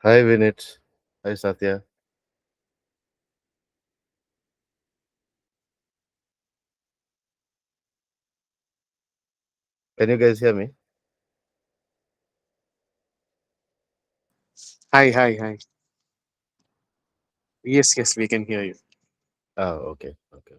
Hi Vinit. Hi Satya. Can you guys hear me? Hi, hi, hi. Yes, yes, we can hear you. Oh, okay. Okay.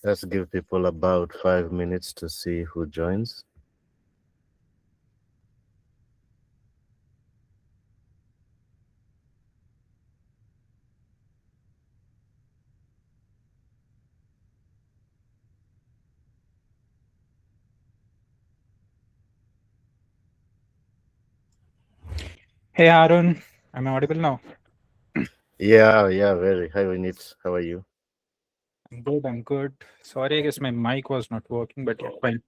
Let's give people about 5 minutes to see who joins. Hey Aaron, am I audible now? Yeah, yeah, very. Hi Vinit. How are you? I'm good, I'm good. Sorry, I guess my mic was not working, but yeah, fine.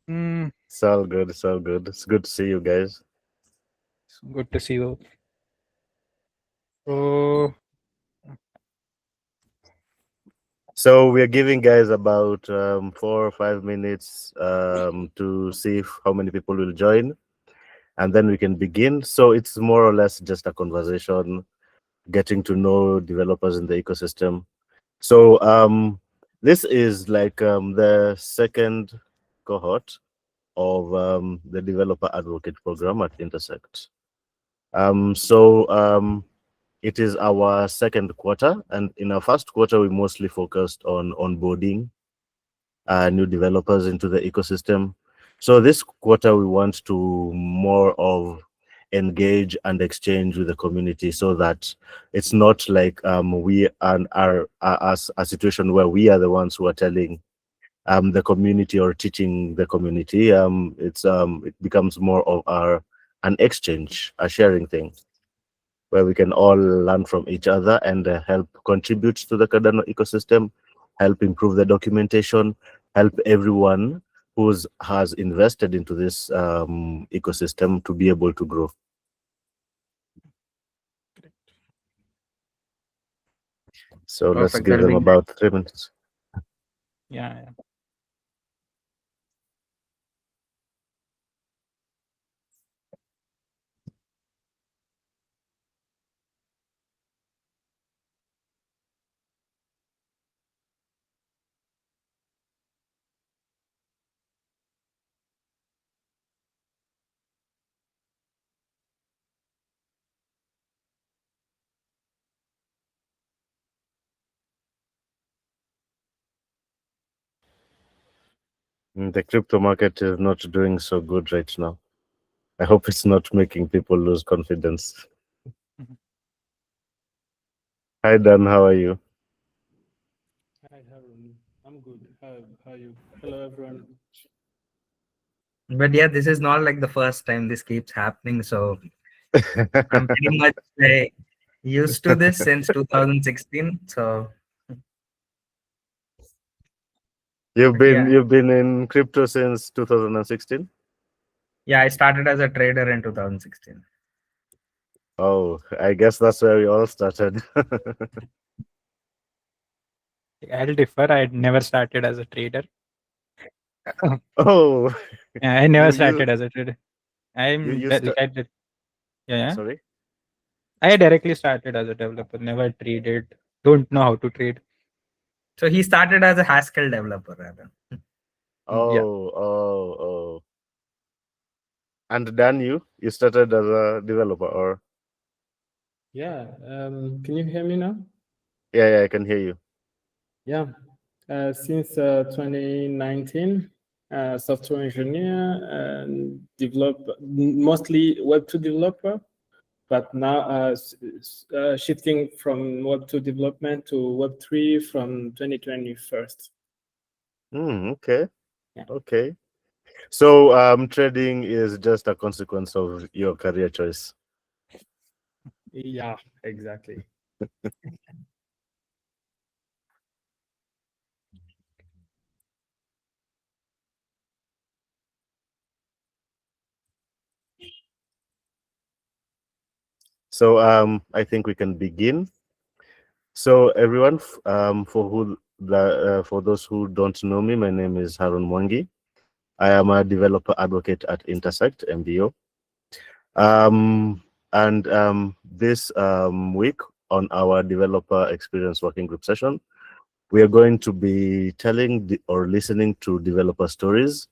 Hmm, It's all good. It's all good. It's good to see you guys. it's good to see you. So, So we're giving guys about 4 or 5 minutes to see how many people will join, and then we can begin. So it's more or less just a conversation, getting to know developers in the ecosystem. So this is like the second cohort of the developer advocate program at Intersect. So it is our second quarter, and in our first quarter, we mostly focused on onboarding new developers into the ecosystem. So this quarter, we want to more of engage and exchange with the community so that it's not like we are as a situation where we are the ones who are telling the community or teaching the community. It becomes more of our an exchange, a sharing thing where we can all learn from each other and help contribute to the Cardano ecosystem, help improve the documentation, help everyone who's has invested into this ecosystem to be able to grow. So let's perfect. give That'll them be great. about 3 minutes. Yeah, yeah. The crypto market is not doing so good right now. I hope it's not making people lose confidence. Hi Dan, how are you? Hi, Harun. I'm good. How are you? Hello, everyone. But yeah, this is not like the first time this keeps happening. So I'm pretty much used to this since 2016. So You've but yeah, been in crypto since 2016? yeah, I started as a trader in 2016. Oh, I guess that's where we all started. I'll differ. I never started as a trader. Oh, Yeah, I never you started as a trader. you Like I did. Yeah, yeah. sorry? I directly started as a developer. Never traded. Don't know how to trade. So he started as a Haskell developer rather. Yeah. Oh. And Dan, you started as a developer, or Yeah. Can you hear me now? yeah, I can hear you. Yeah. Since 2019, software engineer and mostly Web2 developer, but now shifting from Web2 development to Web3 from 2021. Okay. Yeah. Okay. So trading is just a consequence of your career choice. Yeah, exactly. So I think we can begin. So everyone, for those who don't know me, my name is Harun Mwangi. I am a developer advocate at Intersect MBO. And this week on our developer experience working group session, we are going to be telling or listening to developer stories,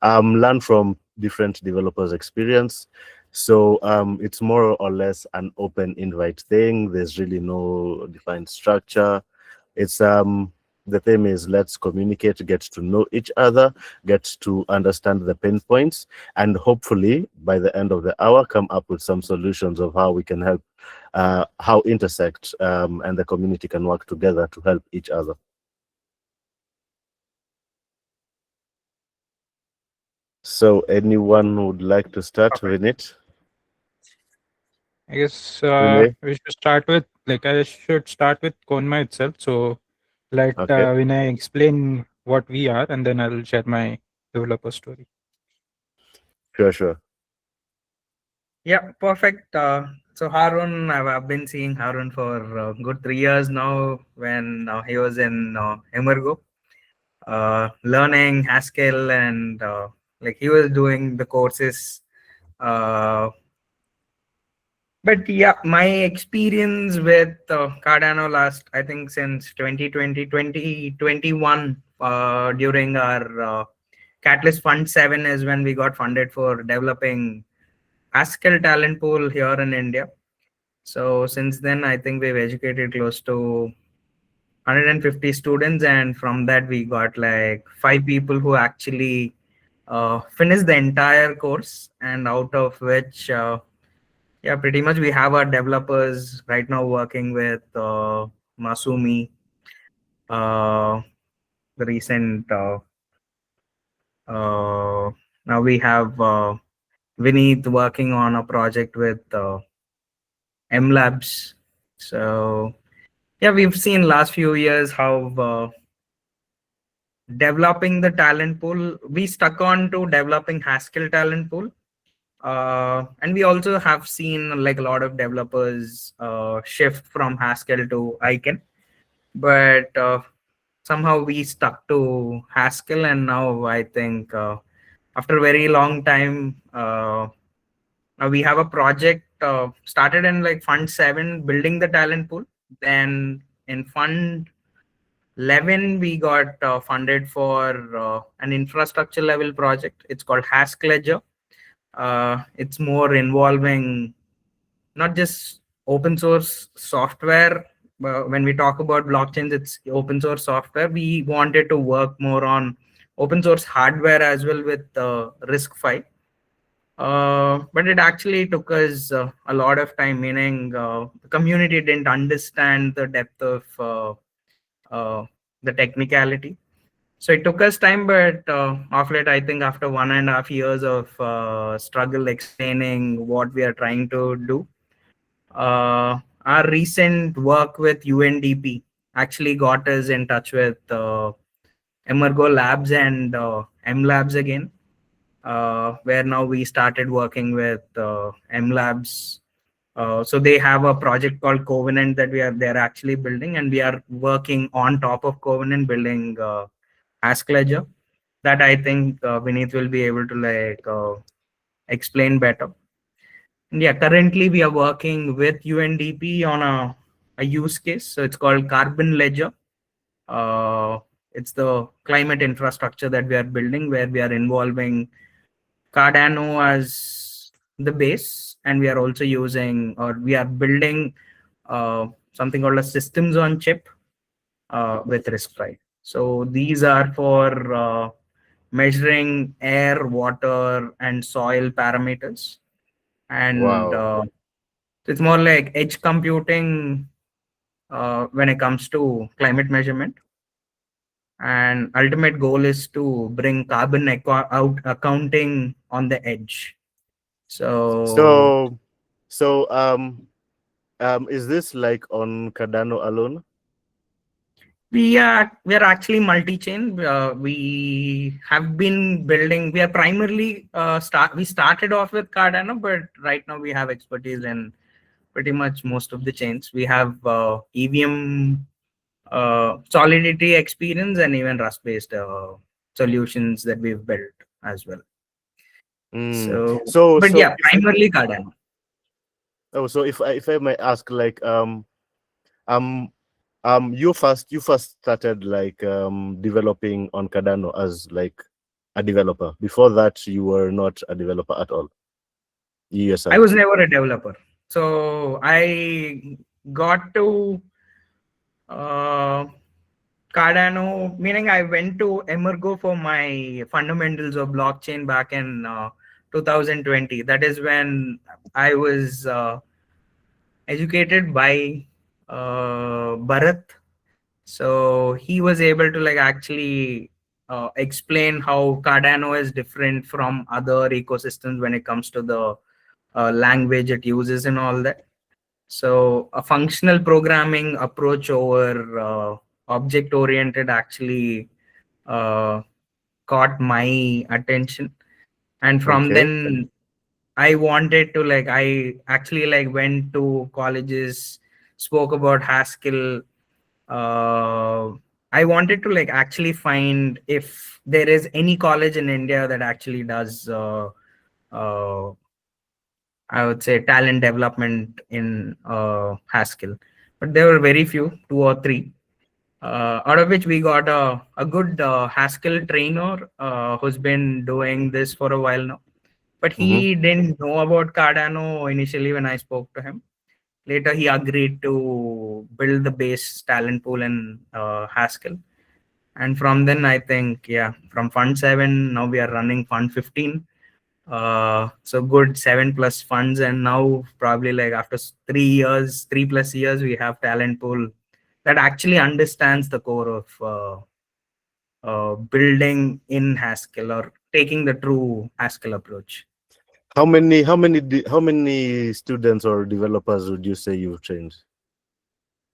learn from different developers' experience. So it's more or less an open invite thing. There's really no defined structure. It's the theme is let's communicate, get to know each other, get to understand the pain points, and hopefully by the end of the hour come up with some solutions of how we can help, how Intersect and the community can work together to help each other. So anyone who would like to start, Vinit? I guess Vinay? we should start with I should start with Konma itself. So let Okay, Vinay explain what we are, and then I'll share my developer story. sure. Yeah, perfect. So Harun, I've been seeing Harun for good 3 years now. When he was in Emergo, learning Haskell and like he was doing the courses. But yeah, my experience with Cardano last, I think since 2020, 2021, during our Catalyst Fund 7 is when we got funded for developing Haskell talent pool here in India. So since then, I think we've educated close to 150 students. And from that, we got like 5 people who actually finished the entire course. And out of which, yeah, pretty much we have our developers right now working with Masumi, the recent. Now we have Vineet working on a project with M Labs. So yeah, we've seen last few years how developing the talent pool. We stuck on to developing Haskell talent pool. And we also have seen like a lot of developers shift from Haskell to Icon, but somehow we stuck to Haskell, and now I think after a very long time, now we have a project started in like Fund 7, building the talent pool. Then in Fund 11, we got funded for an infrastructure level project. It's called Hask Ledger. It's more involving not just open source software. When we talk about blockchains, it's open source software. We wanted to work more on open source hardware as well with RISC-V. But it actually took us a lot of time, meaning the community didn't understand the depth of the technicality. So it took us time, but of late, I think after 1.5 years of struggle explaining what we are trying to do, our recent work with UNDP actually got us in touch with Emergo Labs and M Labs again, where now we started working with M Labs. So they have a project called Covenant that they're actually building, and we are working on top of Covenant, building Ask Ledger. That I think Vineet will be able to explain better. And yeah, currently we are working with UNDP on a use case. So it's called Carbon Ledger. It's the climate infrastructure that we are building, where we are involving Cardano as the base, and we are also using, or we are building something called a systems on chip with RISC-V. So these are for measuring air, water, and soil parameters. And Wow. it's more like edge computing when it comes to climate measurement. And ultimate goal is to bring carbon out accounting on the edge. So is this like on Cardano alone? We are actually multi-chain. We have been building. We are primarily we started off with Cardano, but right now we have expertise in pretty much most of the chains. We have EVM Solidity experience, and even Rust-based solutions that we've built as well. But yeah, primarily Cardano. Oh, so if I might ask, like you first started like developing on Cardano as like a developer. Before that, you were not a developer at all. You yourself. I was never a developer. So I got to Cardano, meaning I went to Emergo for my fundamentals of blockchain back in 2020. That is when I was educated by Bharat. So he was able to actually explain how Cardano is different from other ecosystems when it comes to the language it uses and all that. So a functional programming approach over object oriented actually caught my attention, and from then I wanted to I actually went to colleges, spoke about Haskell. I wanted to actually find if there is any college in India that actually does I would say talent development in Haskell, but there were very few, 2 or 3, out of which we got a good Haskell trainer who's been doing this for a while now. But he didn't know about Cardano initially when I spoke to him. Later, he agreed to build the base talent pool in Haskell. And from then, I think, yeah, from Fund 7, now we are running Fund 15. So good 7+ funds, and now probably after 3+ years, we have talent pool that actually understands the core of building in Haskell or taking the true Haskell approach. How many students or developers would you say you've trained?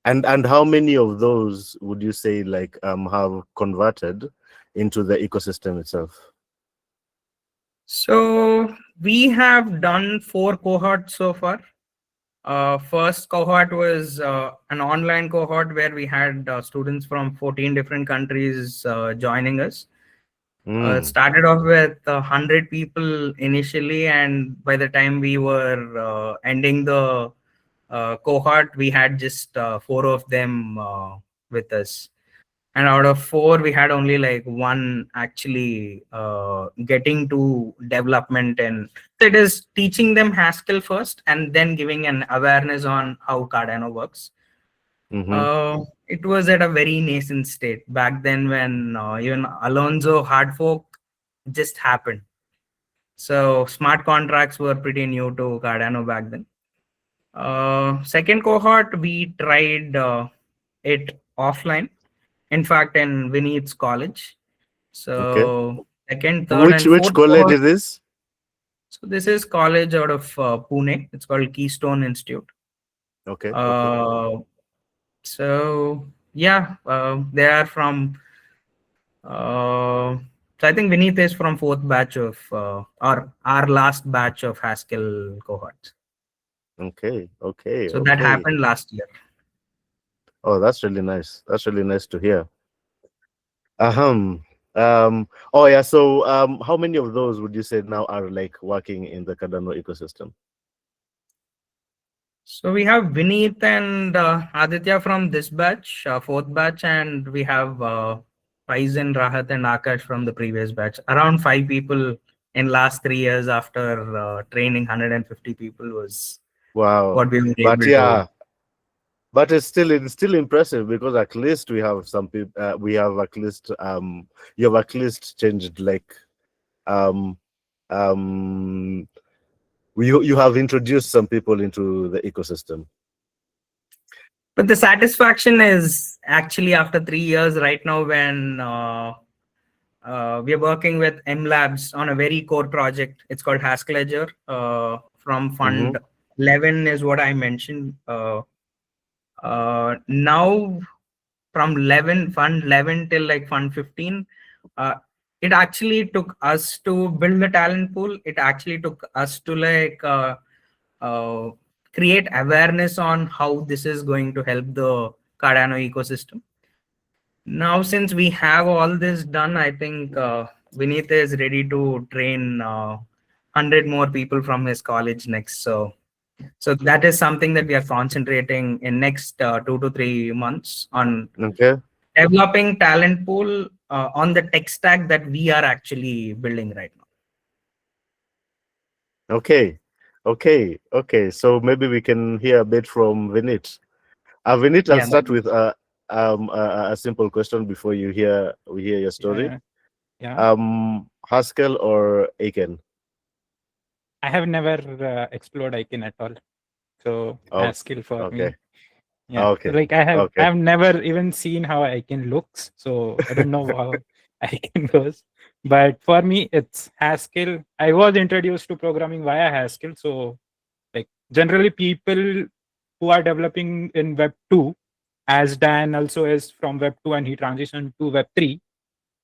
And how many of those would you say have converted into the ecosystem itself? So we have done 4 cohorts so far. First cohort was an online cohort where we had students from 14 different countries joining us. It started off with 100 people initially, and by the time we were ending the cohort, we had just 4 of them with us. And out of 4, we had only 1 actually getting to development. And so it is teaching them Haskell first and then giving an awareness on how Cardano works. It was at a very nascent state back then when even Alonzo hard fork just happened. So smart contracts were pretty new to Cardano back then. Second cohort, we tried it offline. In fact, in Vineet's college. So second, third, and Which fourth college cohort. is this? So this is college out of Pune. It's called Keystone Institute. Okay. So yeah, they are from. So I think Vineet is from fourth batch of or our last batch of Haskell cohorts. Okay. So that happened last year. Oh, that's really nice. That's really nice to hear. Oh yeah. So how many of those would you say now are like working in the Cardano ecosystem? So we have Vineet and Aditya from this batch, fourth batch, and we have Faizan, Rahat, and Akash from the previous batch. Around 5 people in last 3 years after training 150 people was Wow. what we were But able yeah, to. but it's still impressive because at least we have some people. We have at least you have at least changed like you have introduced some people into the ecosystem. But the satisfaction is actually after 3 years right now when we are working with M Labs on a very core project. It's called Haskell Ledger from Fund 11 is what I mentioned. Now from Fund 11 till like Fund 15, it actually took us to build the talent pool. It actually took us to like create awareness on how this is going to help the Cardano ecosystem. Now, since we have all this done, I think Vineet is ready to train 100 more people from his college next. So that is something that we are concentrating in next 2 to 3 months on developing talent pool on the tech stack that we are actually building right now. Okay. So maybe we can hear a bit from Vineet. Vineet, I'll start with a simple question before we hear your story. Yeah. Haskell or Aiken? I have never explored Aiken at all. So Haskell for me. Yeah. Okay. Like I've never even seen how Aiken looks. So I don't know how Aiken goes. But for me, it's Haskell. I was introduced to programming via Haskell. So like generally people who are developing in Web 2, as Dan also is from Web 2 and he transitioned to Web 3.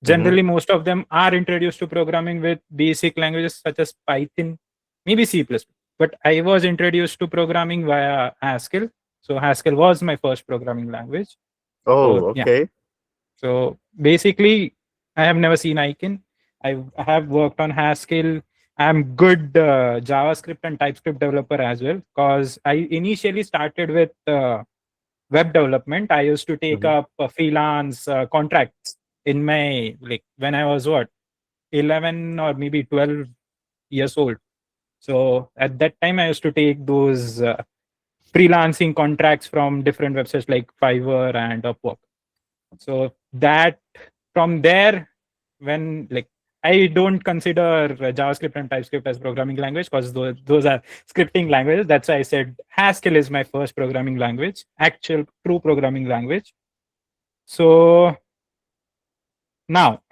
Generally, most of them are introduced to programming with basic languages such as Python, maybe C++. But I was introduced to programming via Haskell. So Haskell was my first programming language. Oh, so, okay. Yeah. So basically, I have never seen Aiken. I have worked on Haskell. I'm good JavaScript and TypeScript developer as well because I initially started with web development. I used to take up freelance contracts in my when I was 11 or maybe 12 years old. So at that time, I used to take those freelancing contracts from different websites like Fiverr and Upwork. So that from there, when I don't consider JavaScript and TypeScript as programming language because those are scripting languages. That's why I said Haskell is my first programming language, actual true programming language. So now,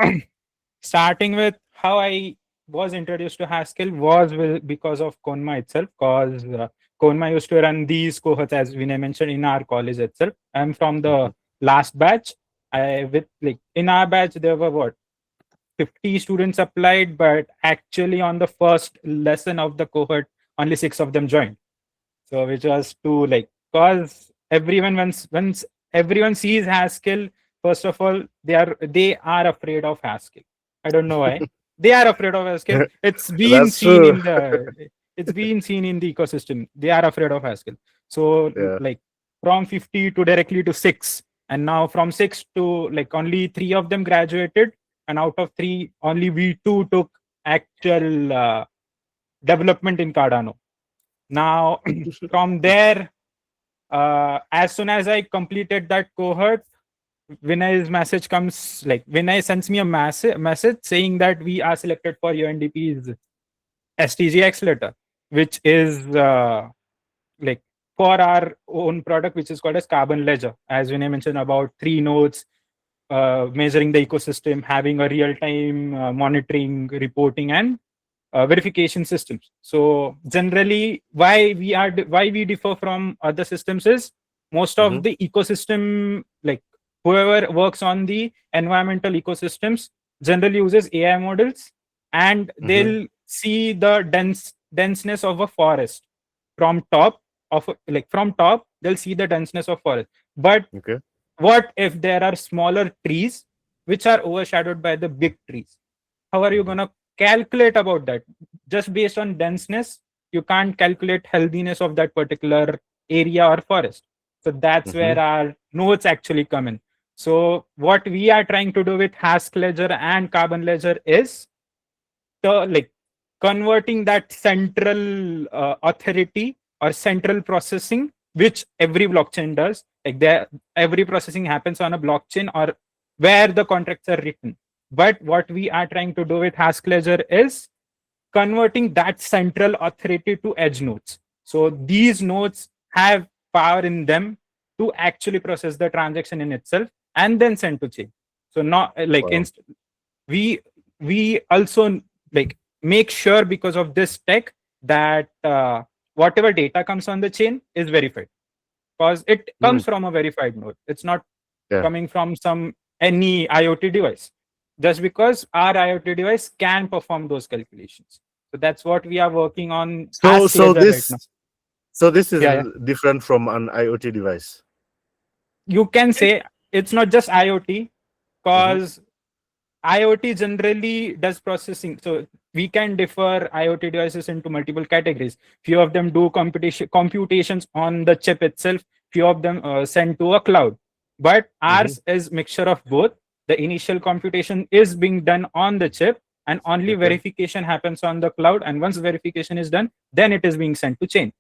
starting with how I was introduced to Haskell was because of Konma itself, because Konma used to run these cohorts, as Vinay mentioned, in our college itself. I'm from the last batch. In our batch, there were 50 students applied, but actually on the first lesson of the cohort, only 6 of them joined. So which was because everyone once everyone sees Haskell, first of all, they are afraid of Haskell. I don't know why. They are afraid of Haskell. It's been seen in the ecosystem. They are afraid of Haskell. So from 50 to directly to 6, and now from 6 to only 3 of them graduated, and out of 3, only we 2 took actual development in Cardano. Now from there, As soon as I completed that cohort, Vinay's message comes, like Vinay sends me a message saying that we are selected for UNDP's STG accelerator, which is like for our own product, which is called as Carbon Ledger. As Vinay mentioned, about 3 nodes, measuring the ecosystem, having a real-time monitoring, reporting, and verification systems. So generally, why we differ from other systems is most of the ecosystem, like whoever works on the environmental ecosystems, generally uses AI models, and they'll see the denseness of a forest from top they'll see the denseness of forest. But Okay. what if there are smaller trees which are overshadowed by the big trees? How are you going to calculate about that? Just based on denseness, you can't calculate healthiness of that particular area or forest. So that's where our nodes actually come in. So what we are trying to do with Hask Ledger and Carbon Ledger is converting that central authority or central processing, which every blockchain does. Every processing happens on a blockchain or where the contracts are written. But what we are trying to do with Hask Ledger is converting that central authority to edge nodes. So these nodes have power in them to actually process the transaction in itself and then send to chain. So not like we also make sure, because of this tech, that whatever data comes on the chain is verified, because it comes from a verified node. It's not coming from any IoT device, just because our IoT device can perform those calculations. So that's what we are working on. So this is Yeah. different from an IoT device. You can say it's not just IoT, because IoT generally does processing. So we can differ IoT devices into multiple categories. Few of them do computations on the chip itself. Few of them send to a cloud. But ours is mixture of both. The initial computation is being done on the chip, and only verification happens on the cloud. And once verification is done, then it is being sent to chain.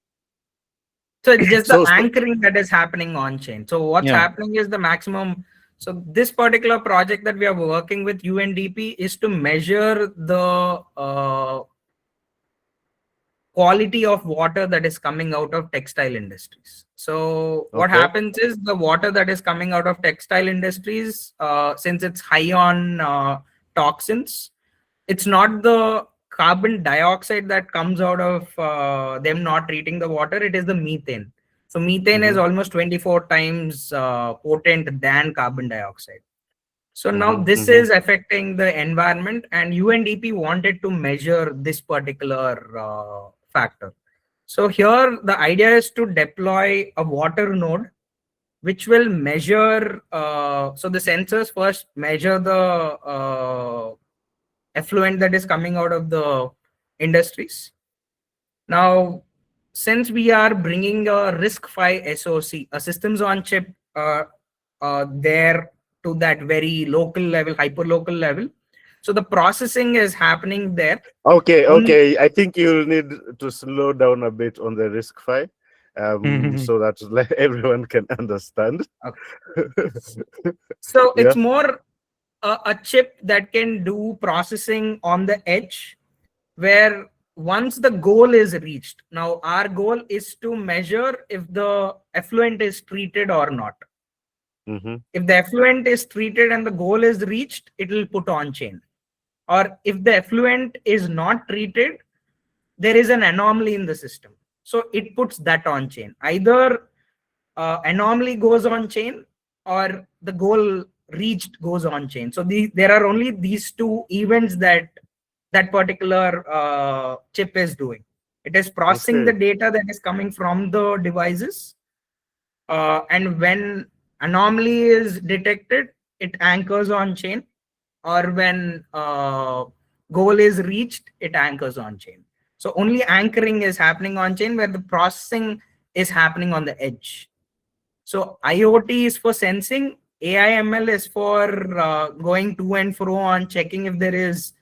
So it's just the anchoring that is happening on chain. So what's happening is the maximum. So this particular project that we are working with UNDP is to measure the quality of water that is coming out of textile industries. So what happens is the water that is coming out of textile industries, since it's high on toxins, it's not the carbon dioxide that comes out of them not treating the water, it is the methane. So methane is almost 24 times potent than carbon dioxide. So now this is affecting the environment, and UNDP wanted to measure this particular factor. So here the idea is to deploy a water node which will measure, so the sensors first measure the effluent that is coming out of the industries. Now, since we are bringing a RISC-V SoC, a systems on chip there to that very local level, hyper local level. So the processing is happening there. Okay. I think you'll need to slow down a bit on the RISC-V, so that everyone can understand. So it's more a chip that can do processing on the edge, where once the goal is reached, now our goal is to measure if the effluent is treated or not. If the effluent is treated and the goal is reached, it will put on chain. Or if the effluent is not treated, there is an anomaly in the system, so it puts that on chain. Either anomaly goes on chain or the goal reached goes on chain. So there are only these two events that particular chip is doing. It is processing the data that is coming from the devices, and when anomaly is detected, it anchors on chain, or when goal is reached, it anchors on chain. So only anchoring is happening on chain, where the processing is happening on the edge. So IoT is for sensing, AI/ML is for going to and fro on checking if there is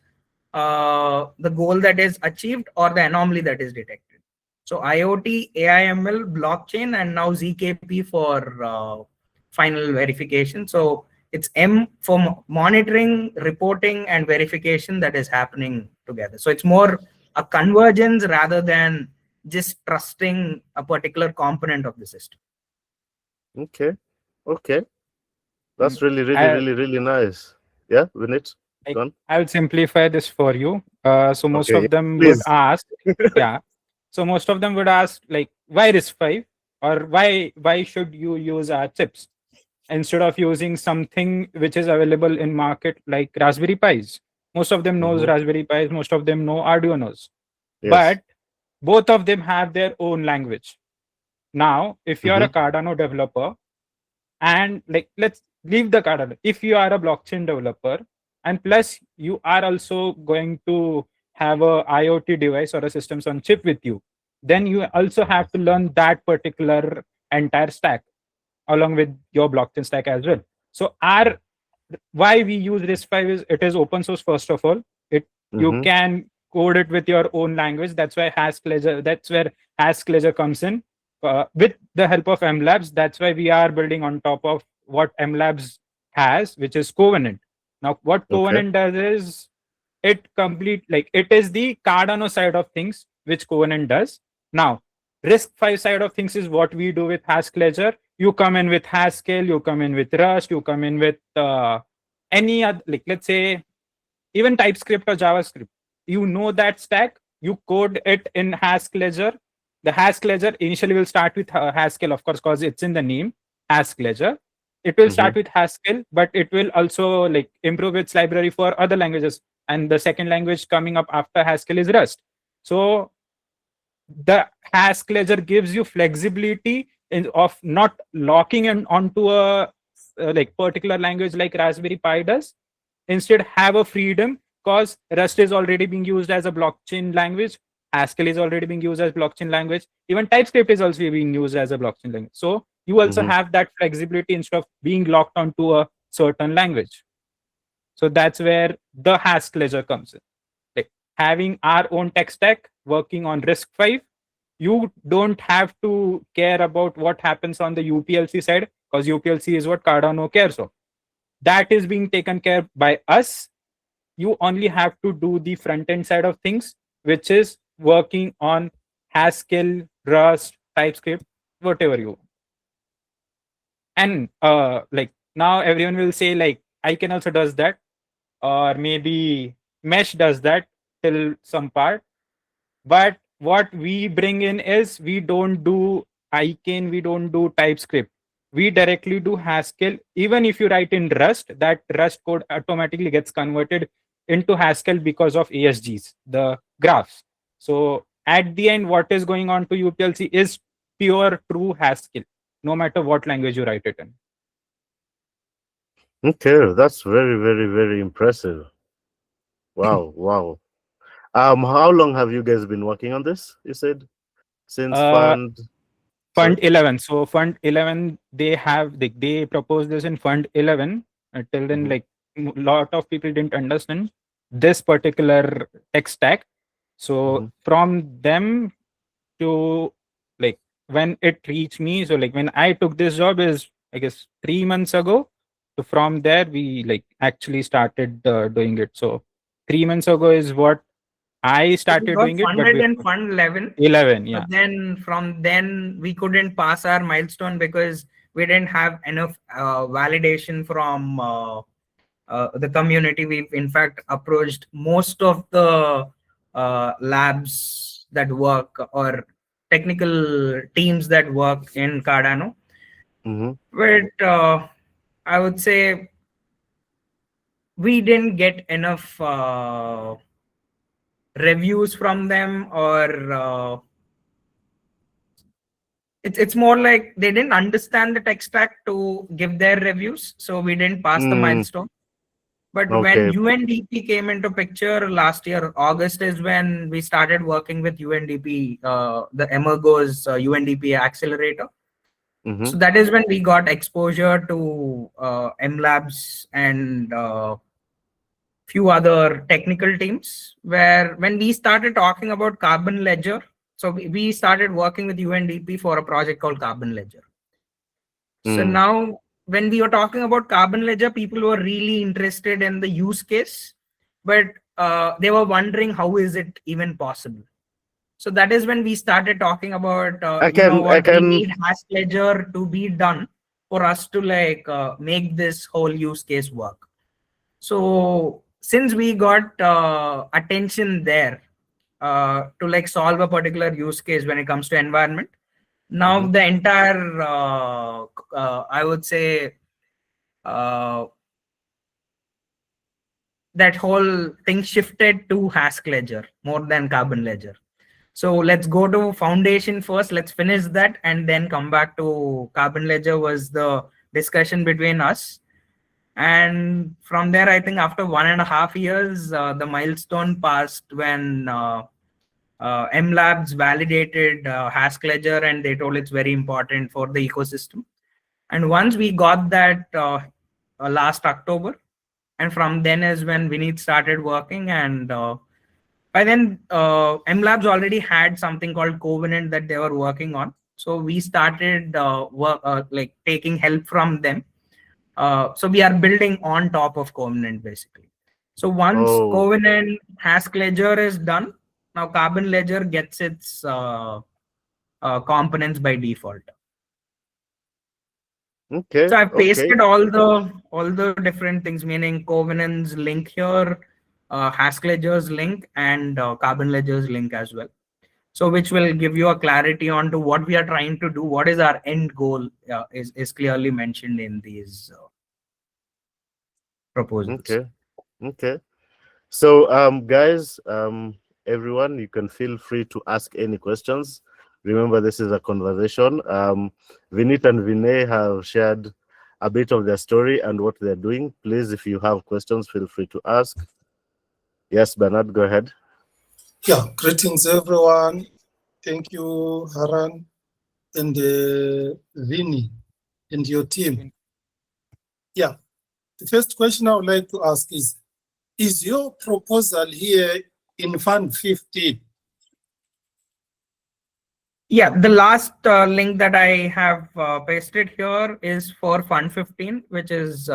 the goal that is achieved or the anomaly that is detected. So IoT, AIML, blockchain, and now ZKP for final verification. So it's M for monitoring, reporting, and verification that is happening together. So it's more a convergence rather than just trusting a particular component of the system. Okay. Okay. That's really, really, I- really, really nice. Yeah, Vinit? Like, Go on. I will simplify this for you. So most Okay, of them please. would ask, yeah. So most of them would ask, like, why RISC-V, or why should you use our chips instead of using something which is available in market like Raspberry Pis? Most of them knows Mhm. Raspberry Pis. Most of them know Arduinos, Yes. but both of them have their own language. Now, if you are a Cardano developer, and like let's leave the Cardano, if you are a blockchain developer, and plus you are also going to have a IoT device or a systems on chip with you, then you also have to learn that particular entire stack along with your blockchain stack as well. So our why we use RISC-V is it is open source. First of all, you Mhm. can code it with your own language. That's why Haskledger. That's where Haskledger comes in with the help of MLabs. That's why we are building on top of what MLabs has, which is Covenant. Now, what Okay. Covenant does is it is the Cardano side of things, which Covenant does. Now, RISC-V side of things is what we do with Haskledger. You come in with Haskell, you come in with Rust, you come in with any other, like let's say even TypeScript or JavaScript. You know that stack, you code it in Haskledger. The Haskledger initially will start with Haskell, of course, because it's in the name, Haskledger. It will start with Haskell, but it will also like improve its library for other languages. And the second language coming up after Haskell is Rust. So the Haskledger gives you flexibility of not locking in onto a like particular language like Raspberry Pi does. Instead, have a freedom, because Rust is already being used as a blockchain language. Haskell is already being used as blockchain language. Even TypeScript is also being used as a blockchain language. So you also have that flexibility instead of being locked onto a certain language. So that's where the Haskledger comes in. Like having our own tech stack working on RISC-V, you don't have to care about what happens on the UPLC side, because UPLC is what Cardano cares of. That is being taken care by us. You only have to do the front end side of things, which is working on Haskell, Rust, TypeScript, whatever you want. And like now everyone will say like Icon also does that, or maybe Mesh does that till some part. But what we bring in is we don't do Icon, we don't do TypeScript. We directly do Haskell. Even if you write in Rust, that Rust code automatically gets converted into Haskell because of ASGs, the graphs. So at the end, what is going on to UPLC is pure true Haskell, no matter what language you write it in. Okay, that's very, very, very impressive. Wow, wow. How long have you guys been working on this? You said since Fund Sorry? 11. So Fund 11, they proposed this in Fund 11. Till then, like a lot of people didn't understand this particular tech stack. So from them to like when it reached me, so like when I took this job is I guess 3 months ago. So from there we like actually started doing it. So 3 months ago is what I We started got doing it. But funded in before, Fund 11. 11, yeah. But then from then we couldn't pass our milestone because we didn't have enough validation from the community. We've in fact approached most of the labs that work or technical teams that work in Cardano. But I would say we didn't get enough reviews from them, or it's more like they didn't understand the tech stack to give their reviews, so we didn't pass the milestone. But when UNDP came into picture last year, August is when we started working with UNDP, the Emergo's UNDP accelerator. So that is when we got exposure to MLabs and few other technical teams, where when we started talking about Carbon Ledger, so we started working with UNDP for a project called Carbon Ledger. So Mm. now when we were talking about Carbon Ledger, people were really interested in the use case, but they were wondering how is it even possible. So that is when we started talking about, we need HashLedger to be done for us to like make this whole use case work. So since we got attention there to like solve a particular use case when it comes to environment, now Mhm. the entire, I would say, that whole thing shifted to HashLedger more than Carbon Ledger. So let's go to foundation first. Let's finish that and then come back to Carbon Ledger was the discussion between us. And from there, I think after 1.5 years, the milestone passed when M Labs validated HashLedger and they told it's very important for the ecosystem. And once we got that last October, and from then is when Vineet started working, and by then M Labs already had something called Covenant that they were working on. So we started like taking help from them. So we are building on top of Covenant basically. So once Covenant HashLedger is done, now Carbon Ledger gets its components by default. Okay. So I've pasted all the different things, meaning Covenant's link here, HashLedger's link, and Carbon Ledger's link as well. So which will give you a clarity onto what we are trying to do. What is our end goal is clearly mentioned in these proposals. Okay. So guys, everyone, you can feel free to ask any questions. Remember, this is a conversation. Vineet and Vinay have shared a bit of their story and what they're doing. Please, if you have questions, feel free to ask. Yes, Bernard, go ahead. Yeah, greetings everyone. Thank you, Haran and Vinny and your team. Yeah, the first question I would like to ask is your proposal here in Fund 15? Yeah, the last link that I have pasted here is for Fund 15, which is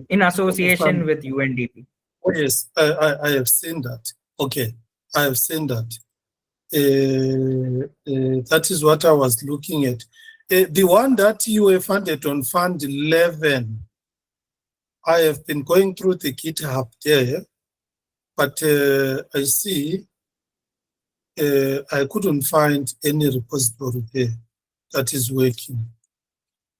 in association with UNDP. Oh, yes, I have seen that. Okay, I have seen that. That is what I was looking at. The one that you were funded on Fund 11, I have been going through the GitHub there, but I see I couldn't find any repository there that is working.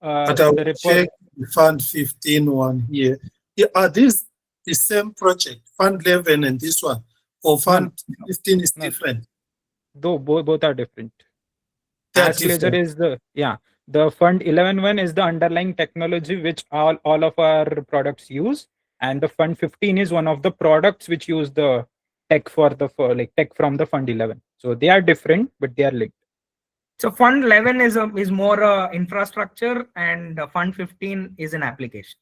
But I will check the Fund 15 one here. Yeah, are these the same project, Fund 11 and this one? Or Fund 15 is different? Though both are different. HashLedger is the Fund 11 one is the underlying technology which all of our products use, and the Fund 15 is one of the products which use the tech tech from the Fund 11. So they are different, but they are linked. So Fund 11 is more infrastructure, and Fund 15 is an application.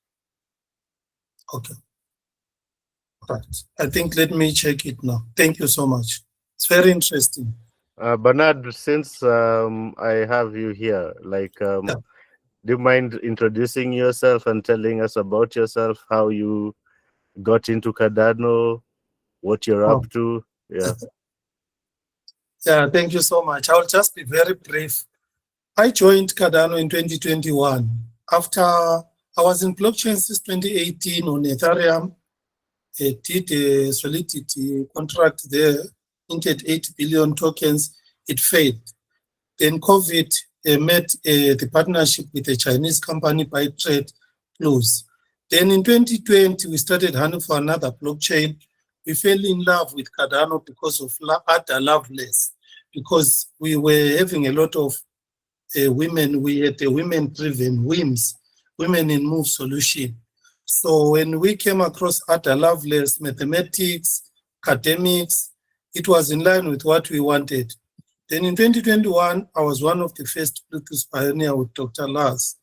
Okay. Right. I think let me check it now. Thank you so much. It's very interesting. Bernard, since I have you here, do you mind introducing yourself and telling us about yourself, how you got into Cardano, what you're up to? Yeah. Yeah, thank you so much. I'll just be very brief. I joined Cardano in 2021 after I was in blockchain since 2018 on Ethereum. I did a Solidity contract there, minted 8 billion tokens. It failed. Then COVID made the partnership with a Chinese company, ByteTrade Plus. Then in 2020, we started hunting for another blockchain. We fell in love with Cardano because of Ada Lovelace, because we were having a lot of women. We had a women-driven WIMS, Women in Move solution. So when we came across Ada Lovelace, mathematics, academics, it was in line with what we wanted. Then in 2021, I was one of the first Bluetooth pioneer with Dr. Lars.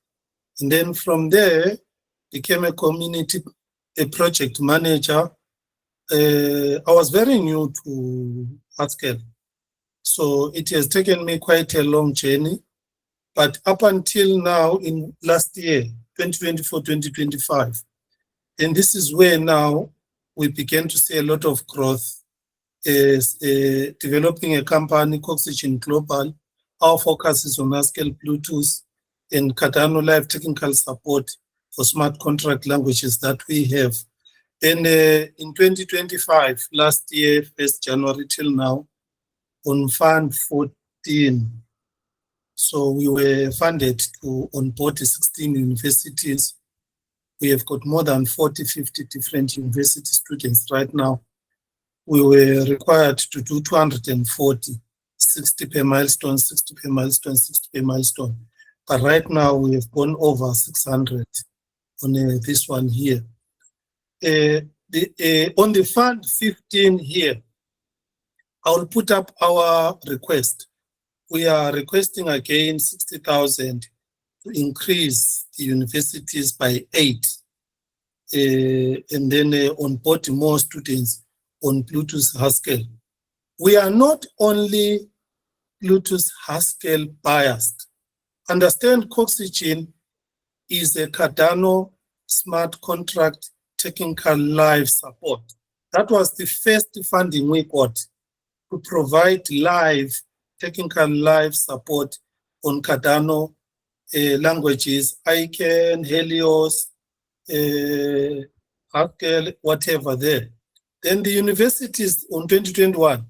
And then from there, became a project manager. I was very new to Haskell. So it has taken me quite a long journey. But up until now, in last year, 2024, 2025, and this is where now we began to see a lot of growth. Is developing a company, Coxygen Global. Our focus is on Haskell, Bluetooth, and Cardano Live technical support for smart contract languages that we have. Then in 2025, last year, 1st January till now, on Fund 14, so we were funded to onboard 16 universities. We have got more than 40, 50 different university students right now. We were required to do 240, 60 per milestone, 60 per milestone, 60 per milestone. But right now we have gone over 600 on this one here. On the Fund 15 here, I will put up our request. We are requesting again 60,000 to increase the universities by 8, and then onboard more students on Bluetooth Haskell. We are not only Bluetooth Haskell biased. Understand Coxygen is a Cardano smart contract technical live support. That was the first funding we got to provide live technical live support on Cardano languages, Icon, Helios, Haskell, whatever there. Then the universities on 2021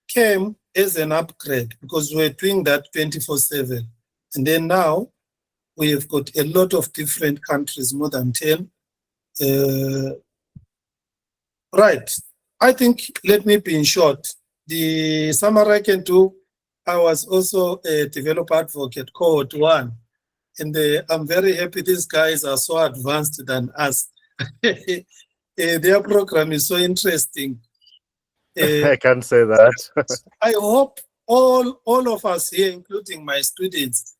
came as an upgrade because we're doing that 24/7. And then now we have got a lot of different countries, more than 10. Right. I think, let me be in short. The summary I can do, I was also a developer advocate, cohort 1. And I'm very happy these guys are so advanced than us. Their program is so interesting. I can't say that. I hope all of us here, including my students,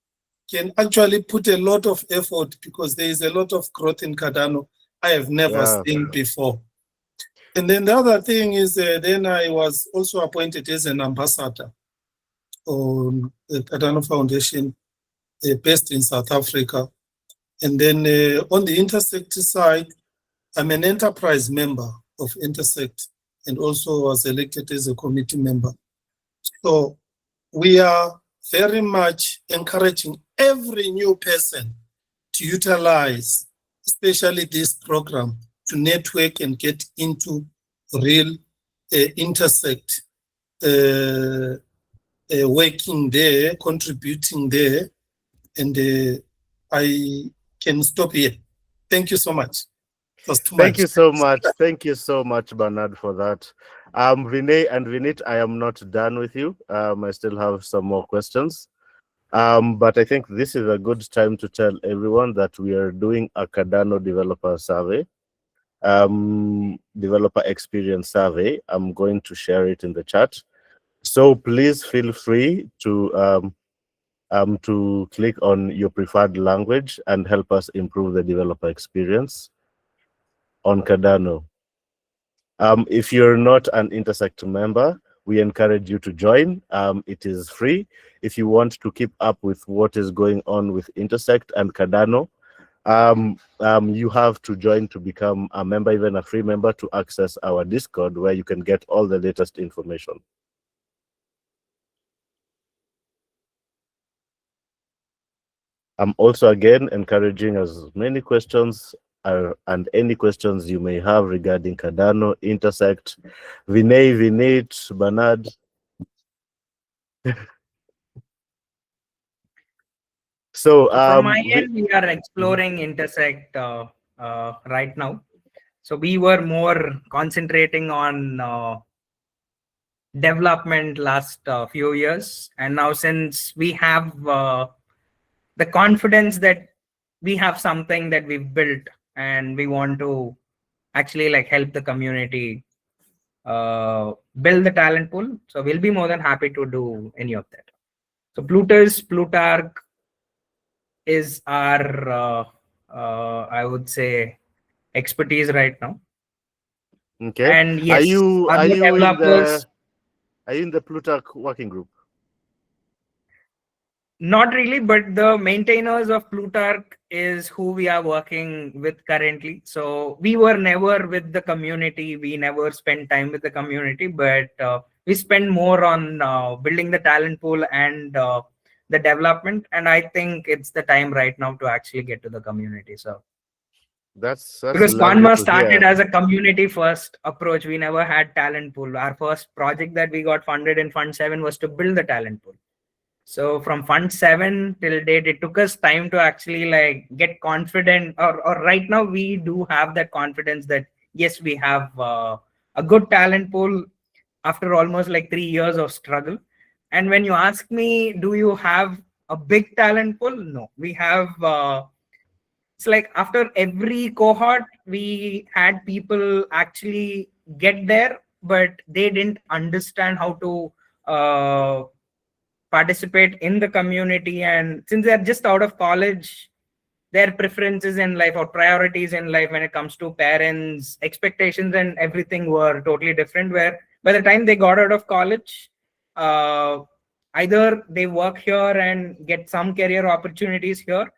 can actually put a lot of effort because there is a lot of growth in Cardano I have never seen before. And then the other thing is, then I was also appointed as an ambassador on the Cardano Foundation based in South Africa. And then on the Intersect side, I'm an enterprise member of Intersect and also was elected as a committee member. So we are very much encouraging every new person to utilize, especially this program, to network and get into real Intersect, working there, contributing there, and I can stop here. Thank you so much. Thank you so much. Thank you so much, Bernard, for that. Vinay and Vinit, I am not done with you. I still have some more questions. But I think this is a good time to tell everyone that we are doing a Cardano developer survey, developer experience survey. I'm going to share it in the chat. So please feel free to click on your preferred language and help us improve the developer experience on Cardano. If you're not an Intersect member, we encourage you to join. It is free. If you want to keep up with what is going on with Intersect and Cardano, you have to join to become a member, even a free member, to access our Discord, where you can get all the latest information. I'm also again encouraging as many questions and any questions you may have regarding Cardano, Intersect, Vinay, Vinit, Bernard. So from my end, we are exploring Intersect right now. So we were more concentrating on development last few years, and now since we have the confidence that we have something that we've built and we want to actually like help the community build the talent pool, so we'll be more than happy to do any of that. So Plutarch is our I would say expertise right now. Okay. And yes, are you Are you in the Plutarch working group? Not really, but the maintainers of Plutarch is who we are working with currently. So we were never with the community. We never spent time with the community, but we spend more on building the talent pool and the development. And I think it's the time right now to actually get to the community. So That's because lovely Quanva to started hear. as a community first approach, we never had talent pool. Our first project that we got funded in Fund 7 was to build the talent pool. So from Fund 7 till date, it took us time to actually like get confident, or right now we do have that confidence that yes, we have a good talent pool after almost like 3 years of struggle. And when you ask me, do you have a big talent pool? No, we have it's like after every cohort, we had people actually get there, but they didn't understand how to participate in the community. And since they're just out of college, their preferences in life or priorities in life when it comes to parents, expectations, and everything were totally different. Where by the time they got out of college, either they work here and get some career opportunities here,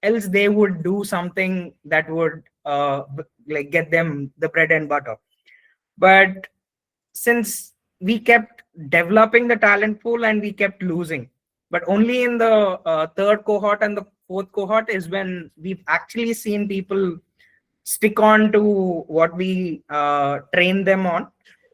else they would do something that would like get them the bread and butter. But since we kept developing the talent pool and we kept losing, but only in the third cohort and the fourth cohort is when we've actually seen people stick on to what we train them on.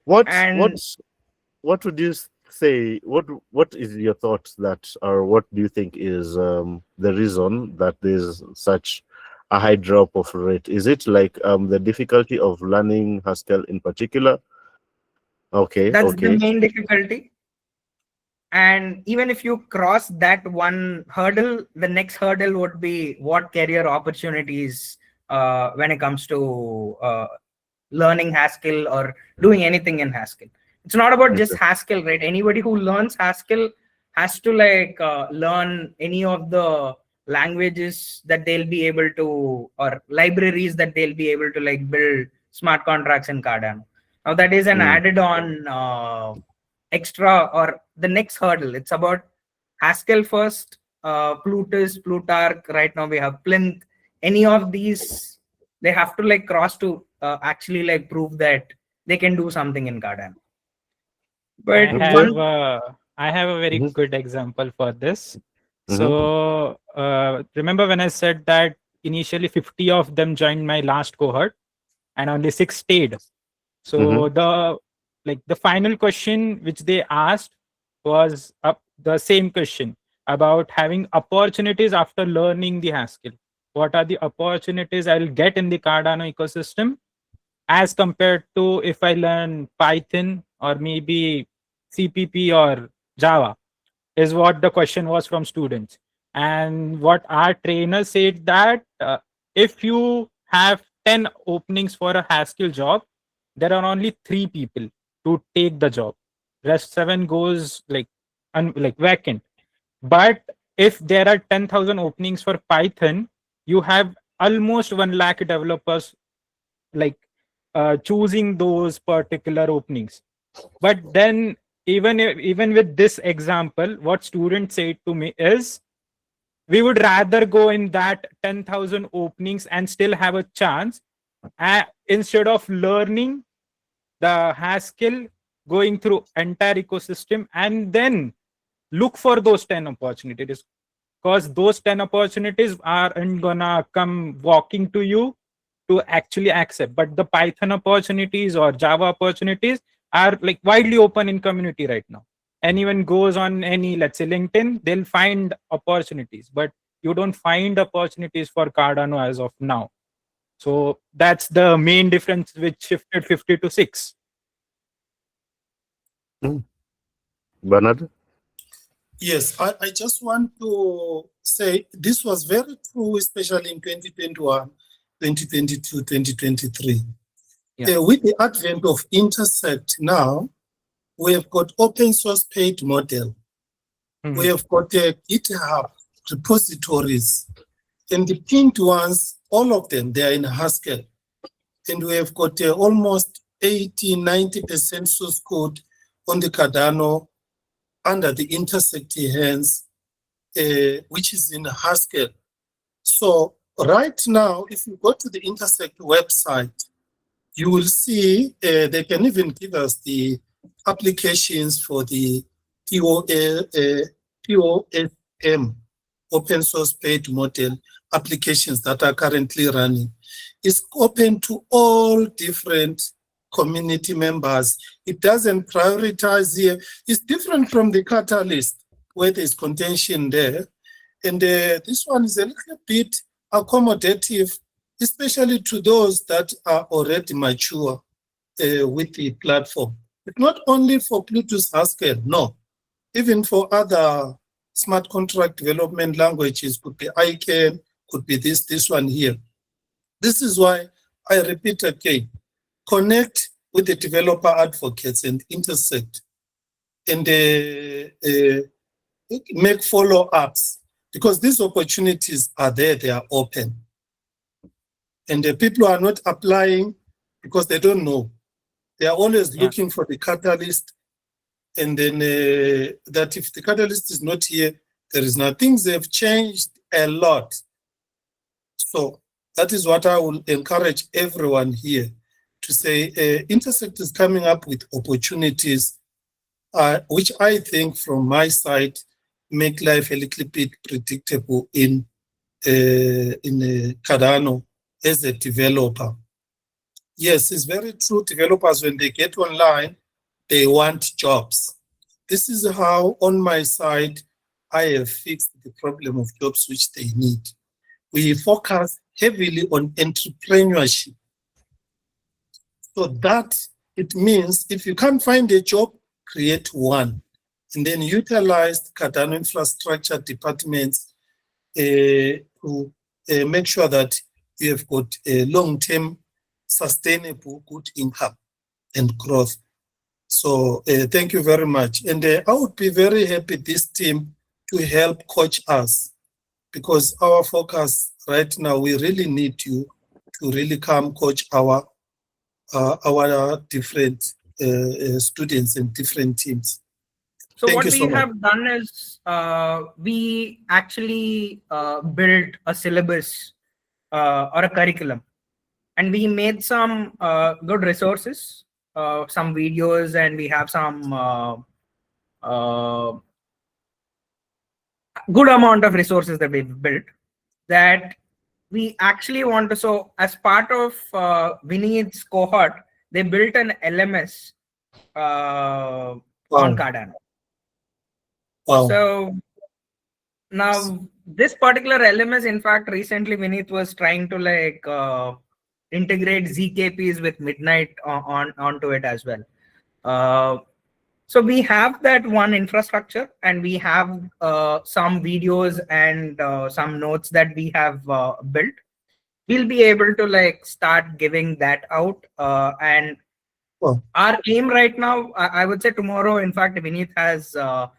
What And would you say? What is your thoughts that, or what do you think is the reason that there's such a high drop of rate? Is it like the difficulty of learning Haskell in particular? Okay, that's the okay. main difficulty. And even if you cross that one hurdle, the next hurdle would be what career opportunities when it comes to learning Haskell or doing anything in Haskell. It's not about just Okay. Haskell, right? Anybody who learns Haskell has to like learn any of the languages that they'll be able to, or libraries that they'll be able to like build smart contracts in Cardano. Now that is an added on extra or the next hurdle. It's about Haskell first, Plutus, Plutarch. Right now we have Plinth. Any of these, they have to like cross to actually like prove that they can do something in Cardano. But I have a very Mhm. good example for this. Mhm. So remember when I said that initially 50 of them joined my last cohort and only 6 stayed. So the final question which they asked was the same question about having opportunities after learning the Haskell. What are the opportunities I'll get in the Cardano ecosystem as compared to if I learn Python or maybe CPP or Java, is what the question was from students. And what our trainer said that if you have 10 openings for a Haskell job, there are only 3 people to take the job. Rest 7 goes like vacant. But if there are 10,000 openings for Python, you have almost 1 lakh developers like choosing those particular openings. But then even with this example, what students say to me is, we would rather go in that 10,000 openings and still have a chance instead of learning the Haskell, going through entire ecosystem and then look for those 10 opportunities, because those 10 opportunities aren't gonna come walking to you to actually accept. But the Python opportunities or Java opportunities are like widely open in community right now. Anyone goes on any, let's say LinkedIn, they'll find opportunities, but you don't find opportunities for Cardano as of now. So that's the main difference which shifted 50 to 6. Bernard? Yes, I just want to say this was very true, especially in 2021, 2022, 2023. Yeah. With the advent of Intersect now, we have got open source paid model. Mhm. We have got GitHub repositories, and the pinned ones, all of them, they are in Haskell. And we have got almost 80, 90% source code on the Cardano under the Intersect hands, which is in Haskell. So right now, if you go to the Intersect website, you will see they can even give us the applications for the TOSM, open source paid model applications that are currently running. It's open to all different community members. It doesn't prioritize here. It's different from the Catalyst, where there's contention there. And this one is a little bit accommodative, especially to those that are already mature with the platform. It's not only for Plutus Haskell, no. Even for other smart contract development languages, could be ICANN, could be this one here. This is why I repeat again, connect with the developer advocates and Intersect and make follow-ups, because these opportunities are there, they are open. And the people are not applying because they don't know. They are always looking for the catalyst. And then that if the catalyst is not here, there is nothing. They've changed a lot. So that is what I will encourage everyone here to say. Intersect is coming up with opportunities, which I think from my side make life a little bit predictable in Cardano as a developer. Yes, it's very true. Developers, when they get online, they want jobs. This is how, on my side, I have fixed the problem of jobs which they need. We focus heavily on entrepreneurship. So that it means if you can't find a job, create one. And then utilize Cardano infrastructure departments to make sure that you have got a long-term, sustainable, good income and growth. So thank you very much. And I would be very happy this team to help coach us, because our focus right now, we really need you to really come coach our different students and different teams. So Thank what you we so much. have done is we actually built a syllabus or a curriculum, and we made some good resources, some videos, and we have some good amount of resources that we've built that we actually want to. So as part of Vineet's cohort, they built an LMS on Cardano. Wow. So now this particular LMS, in fact, recently Vineet was trying to like integrate ZKPs with Midnight onto it as well. So we have that one infrastructure, and we have some videos and some notes that we have built. We'll be able to like start giving that out. And Wow. our aim right now, I would say tomorrow, in fact, Vineet has a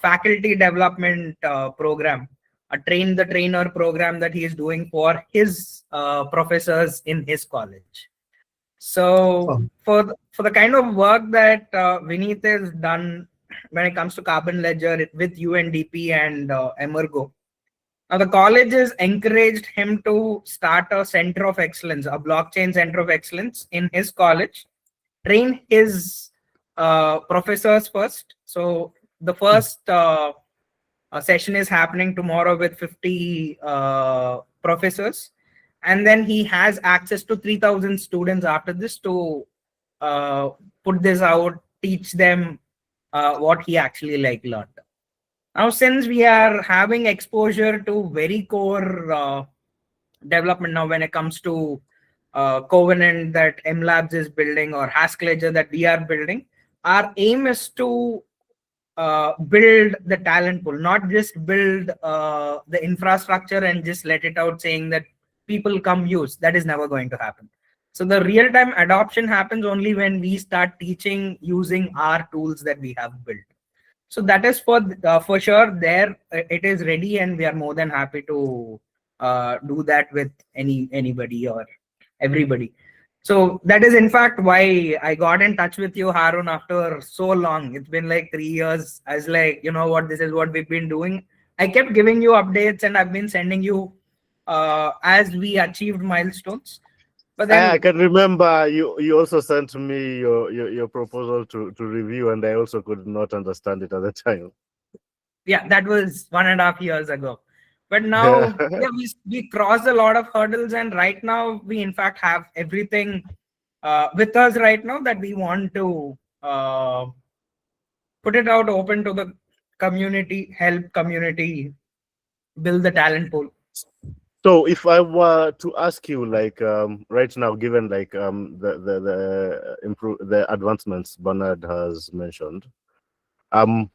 faculty development program, a train the trainer program that he is doing for his professors in his college. So for the kind of work that Vineet has done when it comes to Carbon Ledger with UNDP and Emergo, now the college has encouraged him to start a center of excellence, a blockchain center of excellence in his college, train his professors first. So the first session is happening tomorrow with 50 professors. And then he has access to 3,000 students after this to put this out, teach them what he actually like learned. Now, since we are having exposure to very core development now when it comes to Covenant that MLabs is building or Haskell Ledger that we are building, our aim is to build the talent pool, not just build the infrastructure and just let it out saying that people come use. That is never going to happen. So the real-time adoption happens only when we start teaching using our tools that we have built. So that is for sure there. It is ready, and we are more than happy to do that with anybody or everybody. So that is in fact why I got in touch with you, Harun, after so long. It's been like 3 years. I was like, you know what, this is what we've been doing. I kept giving you updates and I've been sending you as we achieved milestones. But then I can remember you also sent me your proposal to review, and I also could not understand it at the time. yeah, that was 1.5 years ago. But now yeah, we crossed a lot of hurdles, and right now we in fact have everything with us right now that we want to put it out open to the community, help community build the talent pool. So if I were to ask you, like right now, given like the advancements Bernard has mentioned, and